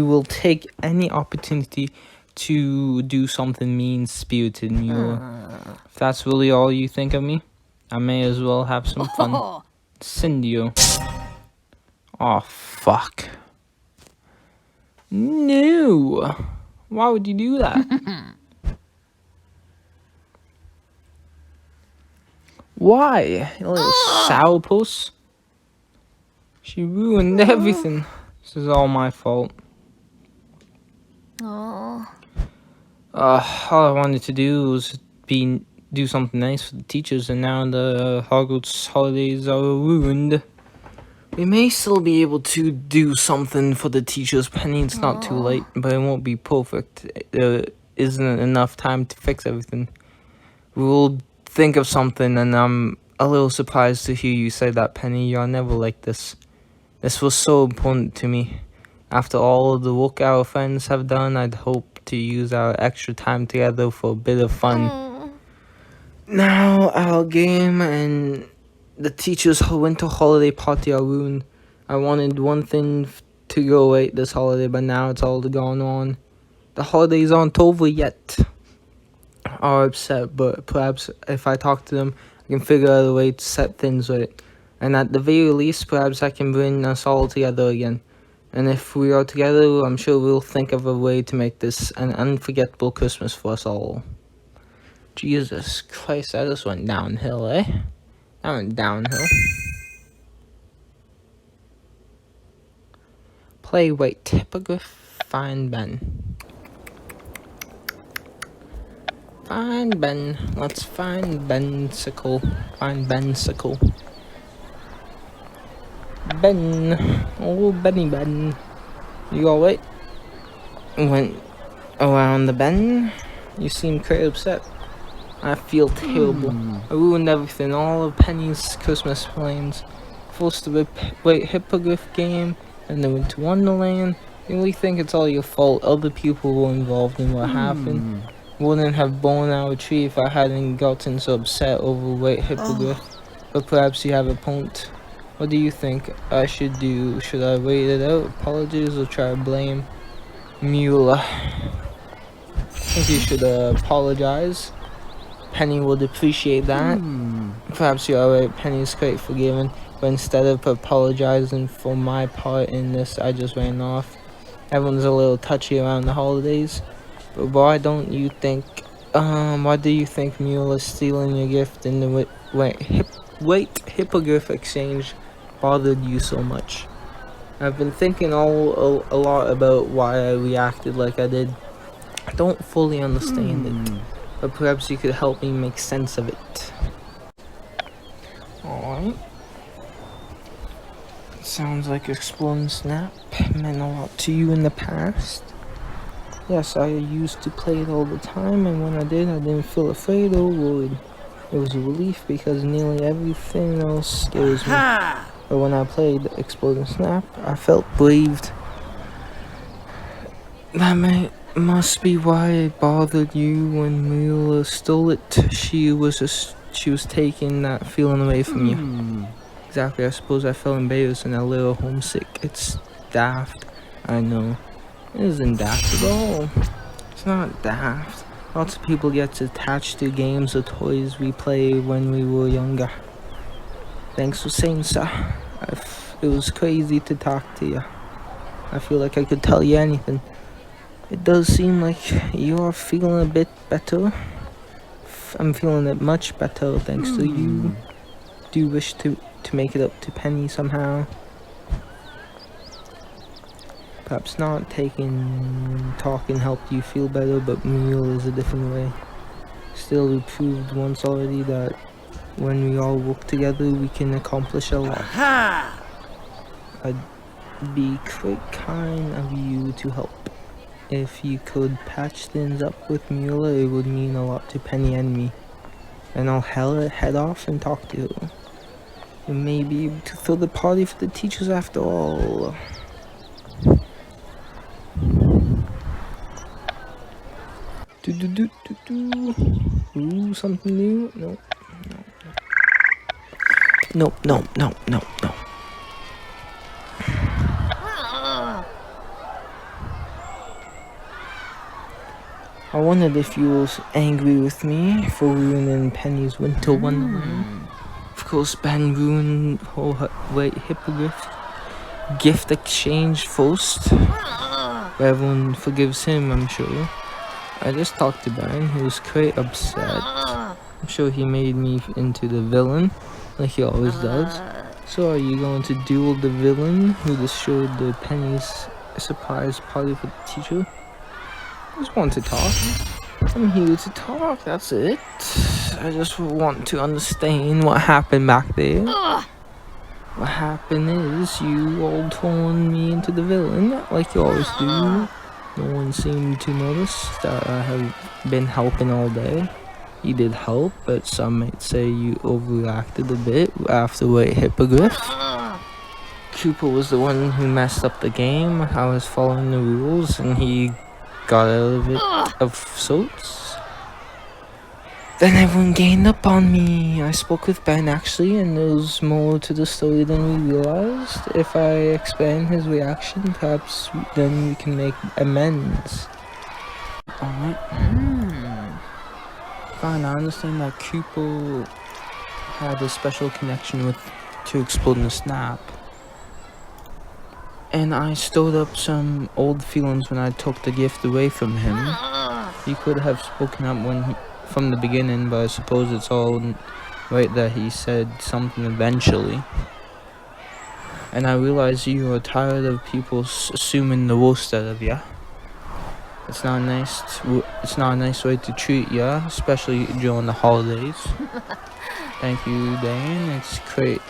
will take any opportunity to do something mean-spirited, Mula. If that's really all you think of me, I may as well have some fun. Send you. Oh, fuck. No! Why would you do that? Why? You little sourpuss. She ruined everything. This is all my fault. Oh. All I wanted to do was do something nice for the teachers, and now the Hogwarts holidays are ruined. We may still be able to do something for the teachers, Penny. It's not too late, but it won't be perfect. There isn't enough time to fix everything. We'll think of something, and I'm a little surprised to hear you say that, Penny. You're never like this. This was so important to me. After all the work our friends have done, I'd hope to use our extra time together for a bit of fun. Now our game and the teacher's winter holiday party are ruined. I wanted one thing to go right this holiday, but now it's all gone on. The holidays aren't over yet. Are upset, but perhaps if I talk to them, I can figure out a way to set things right. And at the very least, perhaps I can bring us all together again. And if we are together, I'm sure we'll think of a way to make this an unforgettable Christmas for us all. Jesus Christ, that just went downhill, eh? That went downhill. Play wait, hippogriff, find Ben. Find Ben. Let's find Bensicle. Find Bensicle. Ben. Oh, Benny Ben. You alright? Went around the bend. You seem quite upset. I feel terrible. I ruined everything. All of Penny's Christmas plans. Forced the wait hippogriff game. And then went to Wonderland. You really think it's all your fault. Other people were involved in what happened. Wouldn't have blown our tree if I hadn't gotten so upset over White Hippogriff. But perhaps you have a point. What do you think I should do? Should I wait it out, apologize, or try to blame Mula? I think you should apologize. Penny would appreciate that. Perhaps you're alright, Penny's quite forgiving. But instead of apologizing for my part in this, I just ran off. Everyone's a little touchy around the holidays. But why do you think Mule is stealing your gift in the wait hippogriff exchange bothered you so much? I've been thinking a lot about why I reacted like I did. I don't fully understand it, but perhaps you could help me make sense of it. Alright. Sounds like Exploding Snap meant a lot to you in the past. Yes, I used to play it all the time, and when I did, I didn't feel afraid or worried. It was a relief because nearly everything else scares me. But when I played Exploding Snap, I felt braved. That must be why it bothered you when Mula stole it. She was taking that feeling away from you. Exactly, I suppose I felt embarrassed and a little homesick. It's daft, I know. It isn't daft at all. It's not daft. Lots of people get attached to games or toys we played when we were younger. Thanks for saying so. It was crazy to talk to you. I feel like I could tell you anything. It does seem like you're feeling a bit better. I'm feeling it much better thanks to you. Do you wish to to make it up to Penny somehow. Perhaps not talking helped you feel better, but Muriel is a different way. Still, we proved once already that when we all work together, we can accomplish a lot. I'd be quite kind of you to help. If you could patch things up with Muriel, it would mean a lot to Penny and me. And I'll head off and talk to her. We may be able to throw the party for the teachers after all. Ooh, something new? No. I wondered if you were angry with me for ruining Penny's winter wonderland. Of course, Ben ruined her hippogriff gift exchange first. But everyone forgives him, I'm sure. I just talked to Ben, he was quite upset. I'm sure he made me into the villain, like he always does. So are you going to duel the villain who destroyed the Penny's surprise party for the teacher? I just want to talk. I'm here to talk, that's it. I just want to understand what happened back there. What happened is you all turned me into the villain, like you always do. No one seemed to notice that I have been helping all day. You did help, but some might say you overreacted a bit after White Hippogriff. Cooper was the one who messed up the game. I was following the rules and he got out of it of sorts. Then everyone gained up on me. I spoke with Ben actually, and there's more to the story than we realized. If I explain his reaction, perhaps then we can make amends. Alright. Fine, I understand that Cooper had a special connection to exploding the snap. And I stirred up some old feelings when I took the gift away from him. He could have spoken up from the beginning, but I suppose it's all right that he said something eventually. And I realize you are tired of people assuming the worst out of you. It's not a nice way to treat you, especially during the holidays. Thank you, Dane. It's quite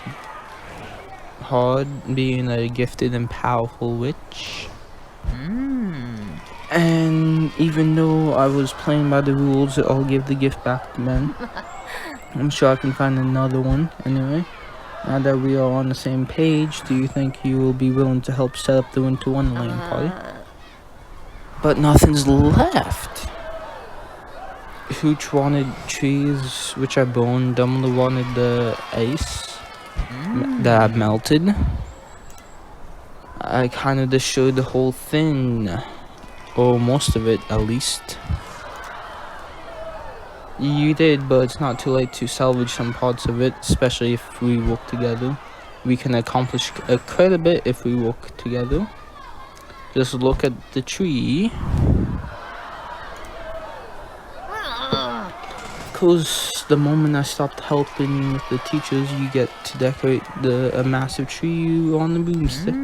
hard being a gifted and powerful witch. And even though I was playing by the rules, I'll give the gift back to Ben. I'm sure I can find another one anyway. Now that we are on the same page, do you think you will be willing to help set up the Winter Wonderland party? But nothing's left. Hooch wanted trees, which I burned. Dumbledore wanted the ice that I melted. I kind of destroyed the whole thing. Or most of it, at least. You did, but it's not too late to salvage some parts of it, especially if we work together. We can accomplish quite a bit if we work together. Just look at the tree. Because the moment I stopped helping with the teachers, you get to decorate a massive tree on the broomstick.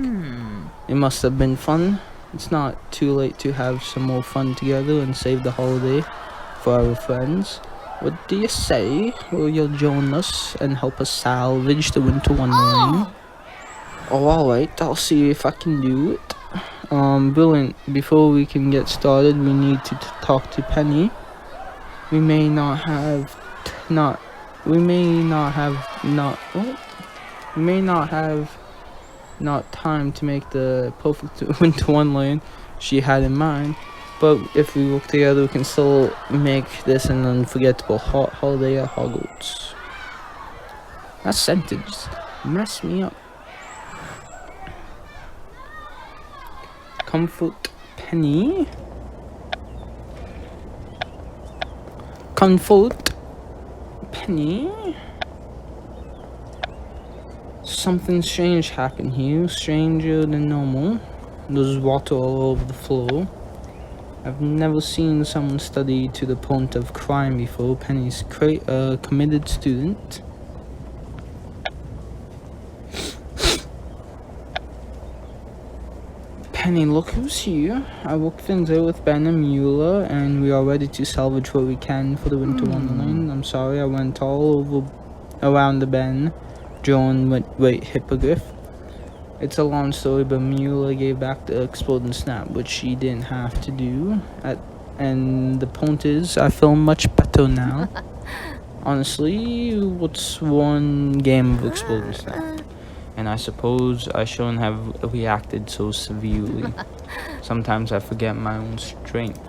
It must have been fun. It's not too late to have some more fun together and save the holiday for our friends. What do you say? Will you join us and help us salvage the Winter Wonderland? Oh, alright, I'll see if I can do it. Brilliant. Before we can get started, we need to talk to Penny. We may not have time to make the perfect Winter Wonderland she had in mind, but if we work together, we can still make this an unforgettable holiday at Hogwarts. That sentence messed me up. Comfort Penny. Comfort Penny. Something strange happened here, stranger than normal. There's water all over the floor. I've never seen someone study to the point of crime before. Penny's quite a committed student. Penny, look who's here. I worked things out with Ben and Mueller, and we are ready to salvage what we can for the Winter Wonderland. I'm sorry I went all over around the bend. Joan went right hippogriff. It's a long story, but Mueller gave back the exploding snap, which she didn't have to do. And the point is, I feel much better now. Honestly, what's one game of exploding snap? And I suppose I shouldn't have reacted so severely. Sometimes I forget my own strength.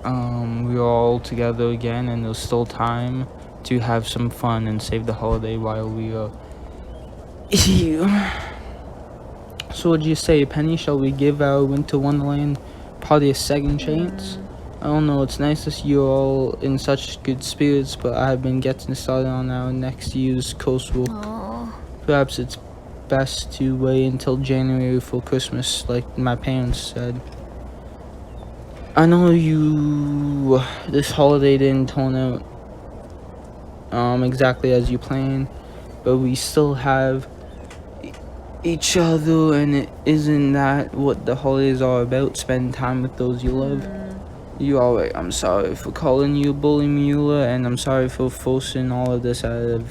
We're all together again, and there's still time to have some fun and save the holiday while we are here. So what do you say, Penny? Shall we give our Winter Wonderland party a second chance? I don't know, it's nice to see you all in such good spirits, but I have been getting started on our next year's coursework. Perhaps it's best to wait until January for Christmas, like my parents said. I know this holiday didn't turn out exactly as you planned, but we still have each other, and it isn't that what the holidays are about? Spend time with those you love. You alright? I'm sorry for calling you Bully Mueller, and I'm sorry for forcing all of this out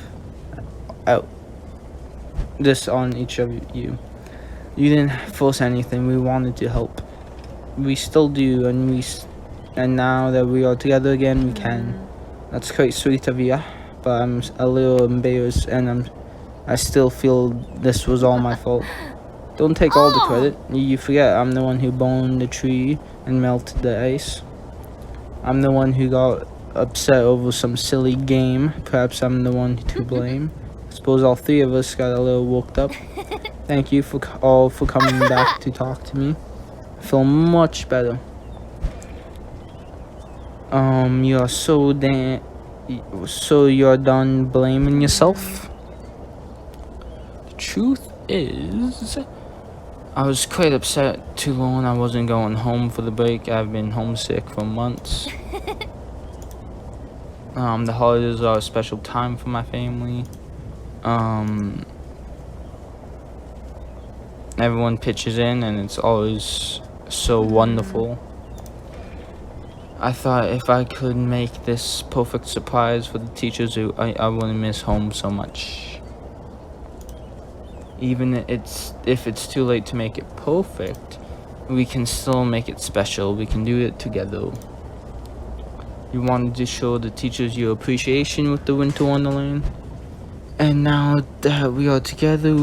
this on each of you. You didn't force anything. We wanted to help. We still do, and now that we are together again, we can. That's quite sweet of you, but I'm a little embarrassed, and I still feel this was all my fault. Don't take all the credit. You forget I'm the one who burned the tree and melted the ice. I'm the one who got upset over some silly game. Perhaps I'm the one to blame. Suppose all three of us got a little worked up. Thank you all for coming back to talk to me. I feel much better. You're so you're done blaming yourself? The truth is, I was quite upset to learn I wasn't going home for the break. I've been homesick for months. The holidays are a special time for my family. Everyone pitches in, and it's always so wonderful. I thought if I could make this perfect surprise for the teachers, I wouldn't miss home so much. Even if it's too late to make it perfect, we can still make it special. We can do it together. You wanted to show the teachers your appreciation with the Winter Wonderland, and now that we are together,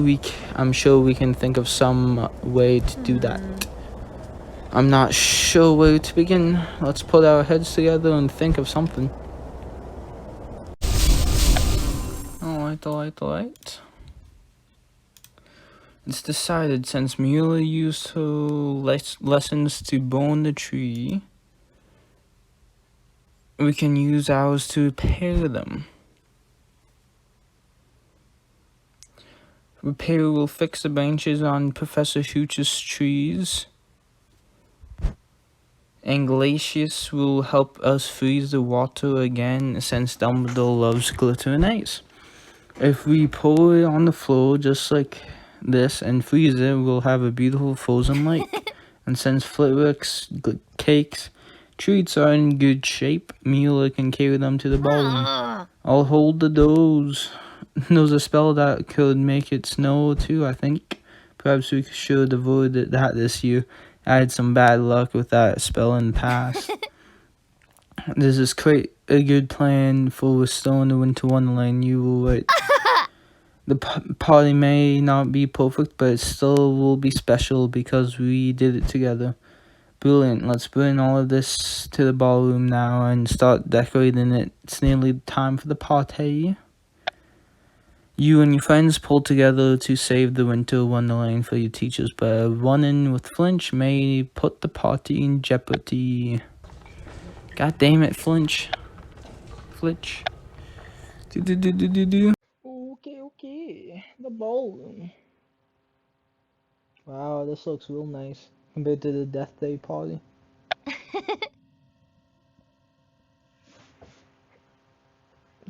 I'm sure we can think of some way to do that. I'm not sure where to begin. Let's put our heads together and think of something. Alright. It's decided, since Mueller used her lessons to burn the tree, we can use ours to repair them. Repair will fix the branches on Professor Hooch's trees, and Glacius will help us freeze the water again, since Dumbledore loves glitter and ice. If we pour it on the floor just like this and freeze it, we'll have a beautiful frozen lake. And since Flitwick's cakes treats are in good shape, Mueller can carry them to the ballroom. I'll hold the doors. There's a spell that could make it snow too, I think. Perhaps we should avoid that this year. I had some bad luck with that spell in the past. This is quite a good plan for restoring the Winter Wonderland. You were right. The party may not be perfect, but it still will be special because we did it together. Brilliant. Let's bring all of this to the ballroom now and start decorating it. It's nearly time for the party. You and your friends pulled together to save the Winter Wonderland for your teachers, but running with Flinch may put the party in jeopardy. God damn it, Flinch. Okay. The ballroom. Wow, this looks real nice compared to the Death Day party.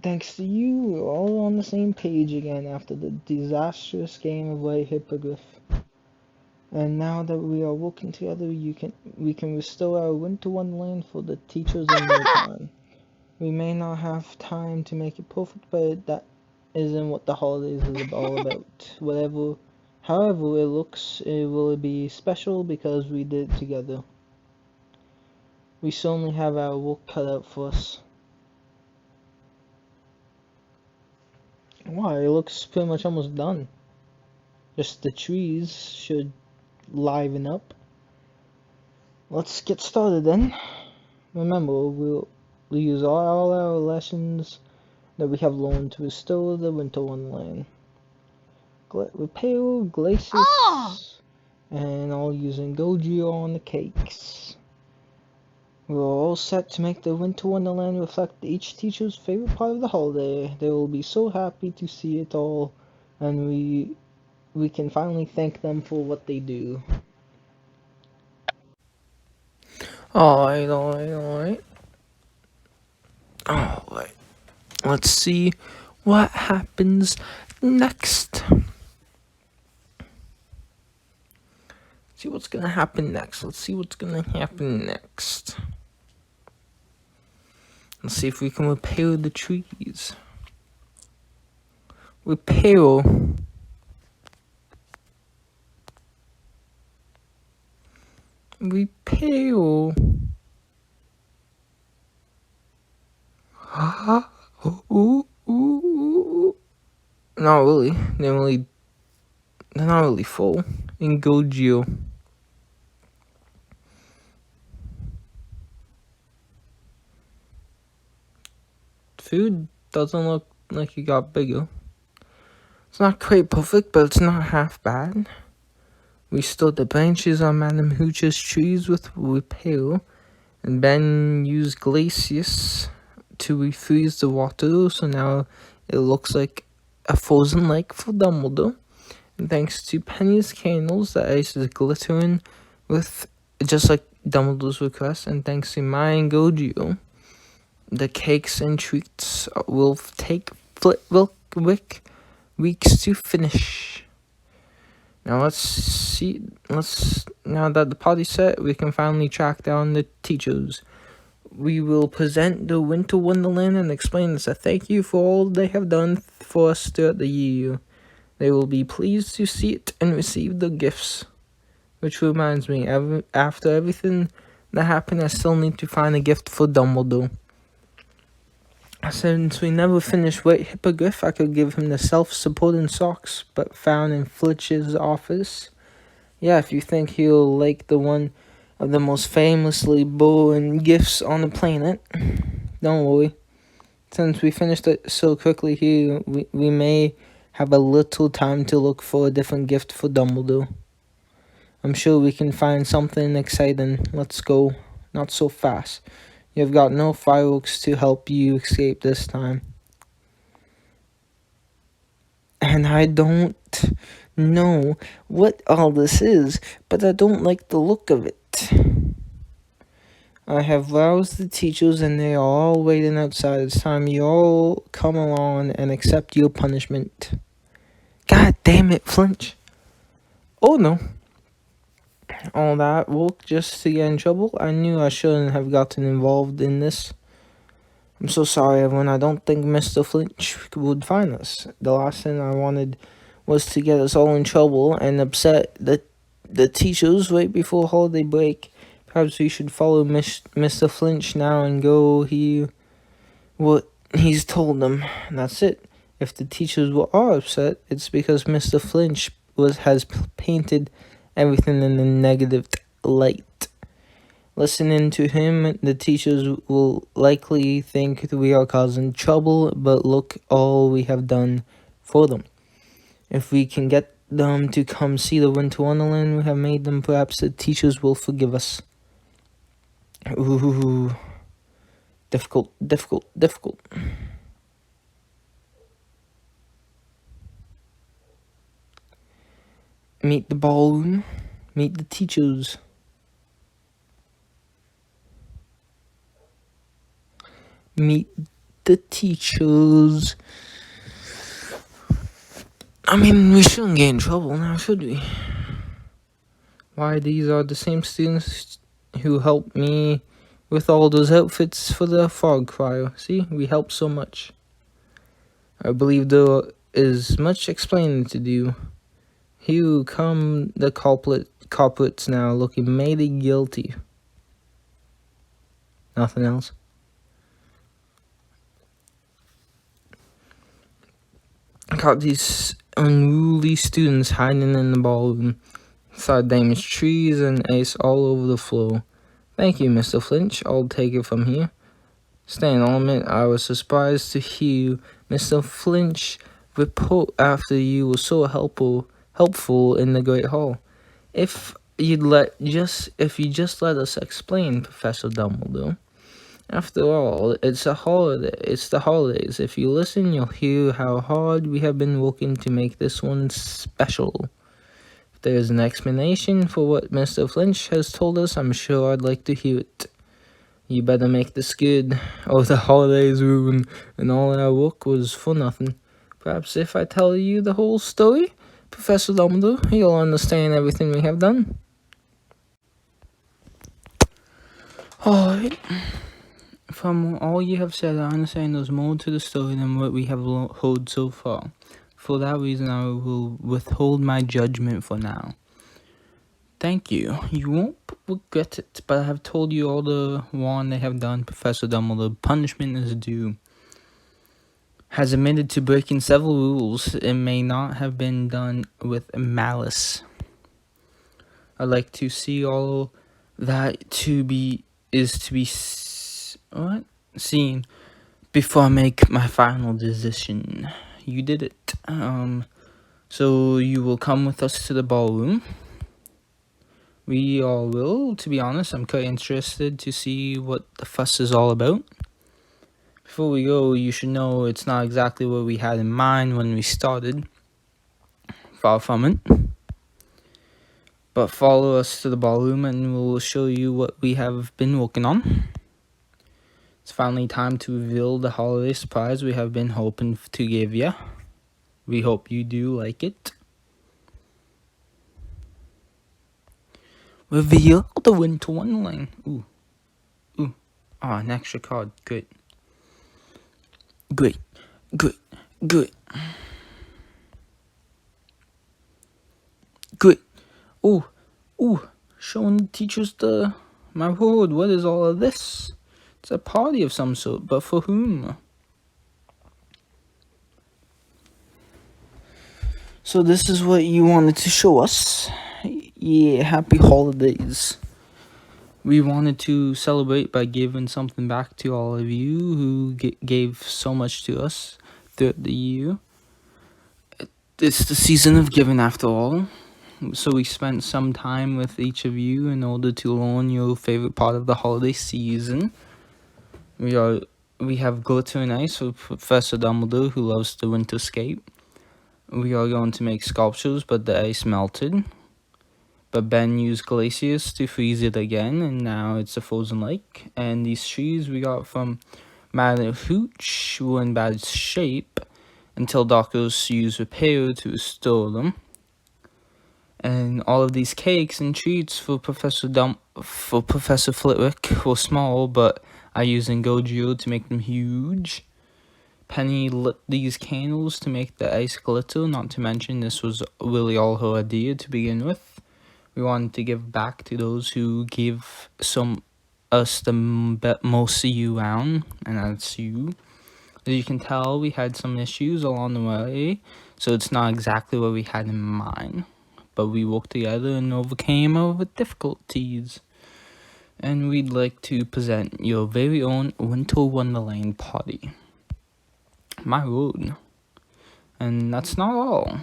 Thanks to you, we're all on the same page again after the disastrous game of White Hippogriff. And now that we are working together, we can restore our winter wonderland for the teachers in no time. We may not have time to make it perfect, but that isn't what the holidays is all about. However it will be special because we did it together. We certainly have our work cut out for us. Wow, it looks pretty much almost done. Just the trees should liven up. Let's get started then. Remember, we'll use all our lessons that we have learned to restore the winter wonderland. Repair glaciers, and all using goji on the cakes. We're all set to make the winter wonderland reflect each teacher's favorite part of the holiday. They will be so happy to see it all, and we can finally thank them for what they do. Alright. Let's see what happens next. See what's gonna happen next. Let's see if we can repair the trees. Repair. Not really. They're not really full. In Gojo. Food doesn't look like it got bigger. It's not quite perfect, but it's not half bad. We stored the branches on Madame Hooch's trees with repair, and Ben used glaciers to refreeze the water, so now it looks like a frozen lake for Dumbledore. And thanks to Penny's candles, the ice is glittering with just like Dumbledore's request, and thanks to Maya and Gojo, the cakes and treats will take weeks to finish. Now now that the party's set, we can finally track down the teachers. We will present the Winter Wonderland and explain as a thank you for all they have done for us throughout the year. They will be pleased to see it and receive the gifts. Which reminds me, after everything that happened, I still need to find a gift for Dumbledore. Since we never finished White Hippogriff, I could give him the self-supporting socks, but found in Flitch's office. Yeah, if you think he'll like the one of the most famously boring gifts on the planet, don't worry. Since we finished it so quickly here, we may have a little time to look for a different gift for Dumbledore. I'm sure we can find something exciting. Let's go. Not so fast. You've got no fireworks to help you escape this time. And I don't know what all this is, but I don't like the look of it. I have roused the teachers and they are all waiting outside. It's time you all come along and accept your punishment. God damn it, Flinch. Oh no. All that work just to get in trouble? I knew I shouldn't have gotten involved in this. I'm so sorry, everyone. I don't think Mr. Flinch would find us. The last thing I wanted was to get us all in trouble and upset the teachers right before holiday break. Perhaps we should follow Mr. Flinch now and go hear what he's told them. And that's it. If the teachers are upset, it's because Mr. Flinch has painted everything in a negative light. Listening to him, the teachers will likely think that we are causing trouble, but look all we have done for them. If we can get them to come see the Winter Wonderland we have made them, perhaps the teachers will forgive us. Ooh. Difficult. Meet the ballroom. Meet the teachers. Meet the teachers. I mean, we shouldn't get in trouble now, should we? Why, these are the same students who helped me with all those outfits for the fog choir. See, we helped so much. I believe there is much explaining to do. Here come the culprits now, looking mighty guilty. Nothing else. Got these unruly students hiding in the ballroom. Saw damaged trees and ice all over the floor. Thank you, Mr. Flinch. I'll take it from here. Staying on a minute, I was surprised to hear Mr. Flinch report after you were so helpful in the Great Hall. If you just let us explain, Professor Dumbledore. After all, it's a holiday. It's the holidays. If you listen, you'll hear how hard we have been working to make this one special. If there's an explanation for what Mr. Flinch has told us, I'm sure I'd like to hear it. You better make this good, or the holidays ruined, and all our work was for nothing. Perhaps if I tell you the whole story, Professor Dumbledore, you'll understand everything we have done. Alright. From all you have said, I understand there's more to the story than what we have heard so far. For that reason, I will withhold my judgment for now. Thank you. You won't regret it, but I have told you all the wrong they have done, Professor Dumbledore. Punishment is due. Has admitted to breaking several rules. It may not have been done with malice. I'd like to see all that seen before I make my final decision. You did it. So you will come with us to the ballroom. We all will. To be honest, I'm quite interested to see what the fuss is all about. Before we go, you should know it's not exactly what we had in mind when we started. Far from it. But follow us to the ballroom and we'll show you what we have been working on. It's finally time to reveal the holiday surprise we have been hoping to give you. We hope you do like it. Reveal the Winter Wonderland. Ooh. An extra card. Great. Good. Showing the teachers my word, what is all of this? It's a party of some sort, but for whom? So this is what you wanted to show us. Yeah, happy holidays. We wanted to celebrate by giving something back to all of you who gave so much to us throughout the year. It's the season of giving after all. So we spent some time with each of you in order to learn your favorite part of the holiday season. We have glitter and ice for Professor Dumbledore, who loves the winterscape. We are going to make sculptures, but the ice melted. But Ben used glaciers to freeze it again, and now it's a frozen lake. And these trees we got from Madam Hooch were in bad shape until doctors used repair to restore them. And all of these cakes and treats for Professor Flitwick were small, but I used Engogio to make them huge. Penny lit these candles to make the ice glitter, not to mention this was really all her idea to begin with. We wanted to give back to those who give us the most year round, and that's you. As you can tell, we had some issues along the way, so it's not exactly what we had in mind. But we worked together and overcame our difficulties. And we'd like to present your very own Winter Wonderland party. My word. And that's not all.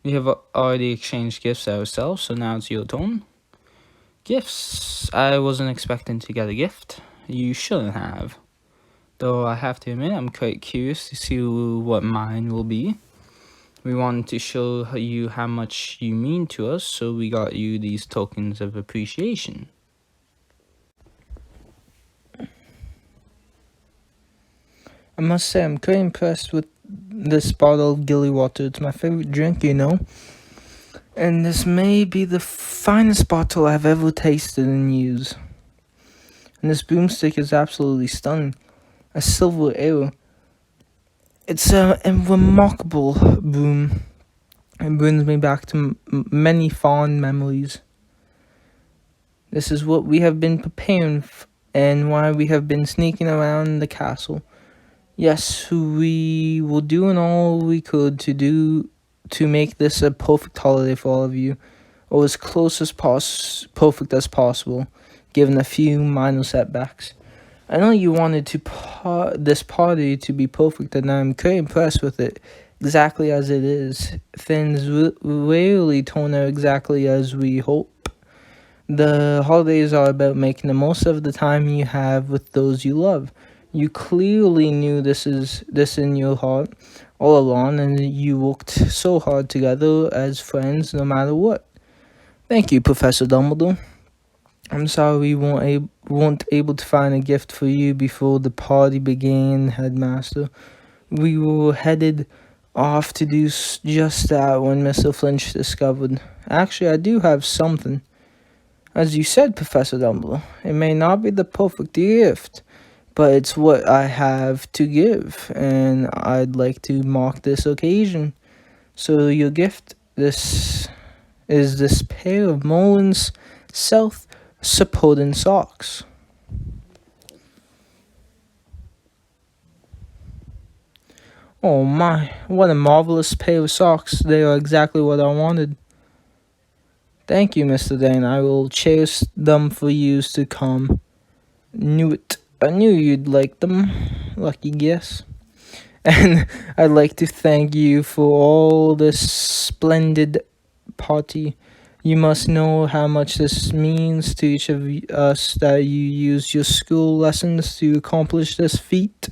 We have already exchanged gifts ourselves, so now it's your turn. Gifts. I wasn't expecting to get a gift. You shouldn't have. Though I have to admit, I'm quite curious to see what mine will be. We wanted to show you how much you mean to us, so we got you these tokens of appreciation. I must say, I'm quite impressed with this bottle of Gilly Water. It's my favorite drink, you know. And this may be the finest bottle I've ever tasted and used. And this broomstick is absolutely stunning. A silver arrow. It's a remarkable broom. It brings me back to many fond memories. This is what we have been preparing and why we have been sneaking around the castle. Yes, we will do all we could to make this a perfect holiday for all of you, or as close as perfect as possible, given a few minor setbacks. I know you wanted this party to be perfect, and I'm quite impressed with it, exactly as it is. Things rarely turn out exactly as we hope. The holidays are about making the most of the time you have with those you love. You clearly knew this in your heart all along, and you worked so hard together as friends no matter what. Thank you, Professor Dumbledore. I'm sorry we weren't able to find a gift for you before the party began, Headmaster. We were headed off to do just that when Mr. Flinch discovered. Actually, I do have something. As you said, Professor Dumbledore, it may not be the perfect gift, but it's what I have to give, and I'd like to mark this occasion. So your gift is this pair of Merlin's self-supporting socks. Oh my, what a marvelous pair of socks. They are exactly what I wanted. Thank you, Mr. Dane. I will cherish them for years to come. Knew it. I knew you'd like them. Lucky guess. And I'd like to thank you for all this splendid party. You must know how much this means to each of us that you use your school lessons to accomplish this feat.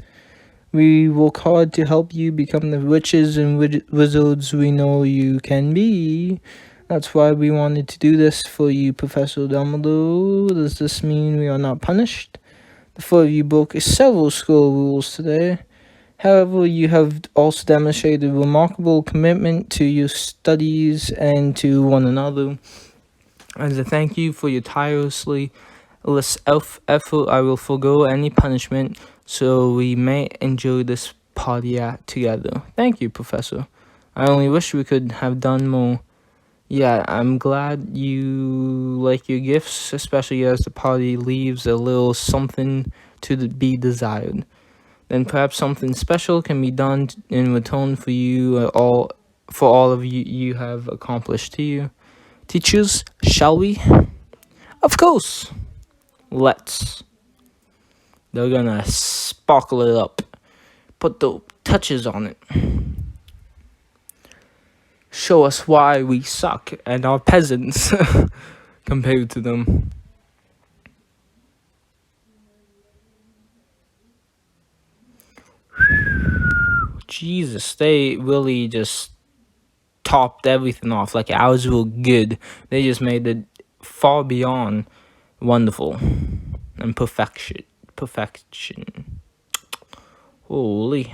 We work hard to help you become the witches and wizards we know you can be. That's why we wanted to do this for you, Professor Dumbledore. Does this mean we are not punished? The four of you broke several school rules today. However, you have also demonstrated remarkable commitment to your studies and to one another. As a thank you for your tirelessly effort, I will forego any punishment so we may enjoy this party together. Thank you, Professor. I only wish we could have done more. Yeah, I'm glad you like your gifts, especially as the party leaves a little something to be desired. Then perhaps something special can be done in return for all of you have accomplished to you. Teachers, shall we? Of course. Let's. They're gonna sparkle it up. Put the touches on it. Show us why we suck and are peasants compared to them. Jesus, they really just topped everything off. Like, ours were good. They just made it far beyond wonderful and perfection. Holy.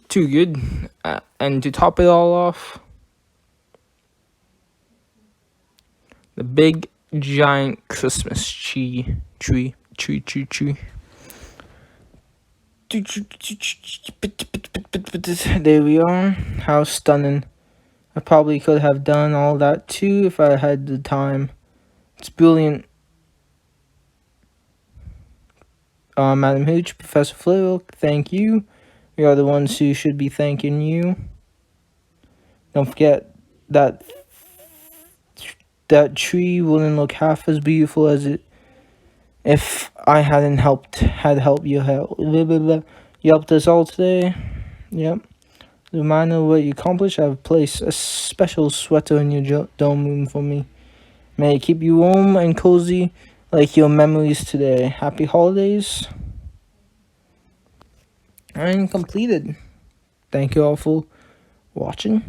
Too good. And to top it all off, the big giant Christmas tree. There we are. How stunning. I probably could have done all that too if I had the time. It's brilliant. Madam Hooch, Professor Flitwick, thank you. We are the ones who should be thanking you. Don't forget that tree wouldn't look half as beautiful as it if I hadn't helped you help. You helped us all today. Yep. Reminder of what you accomplished. I've placed a special sweater in your dorm room for me. May it keep you warm and cozy like your memories today. Happy holidays. And completed. Thank you all for watching.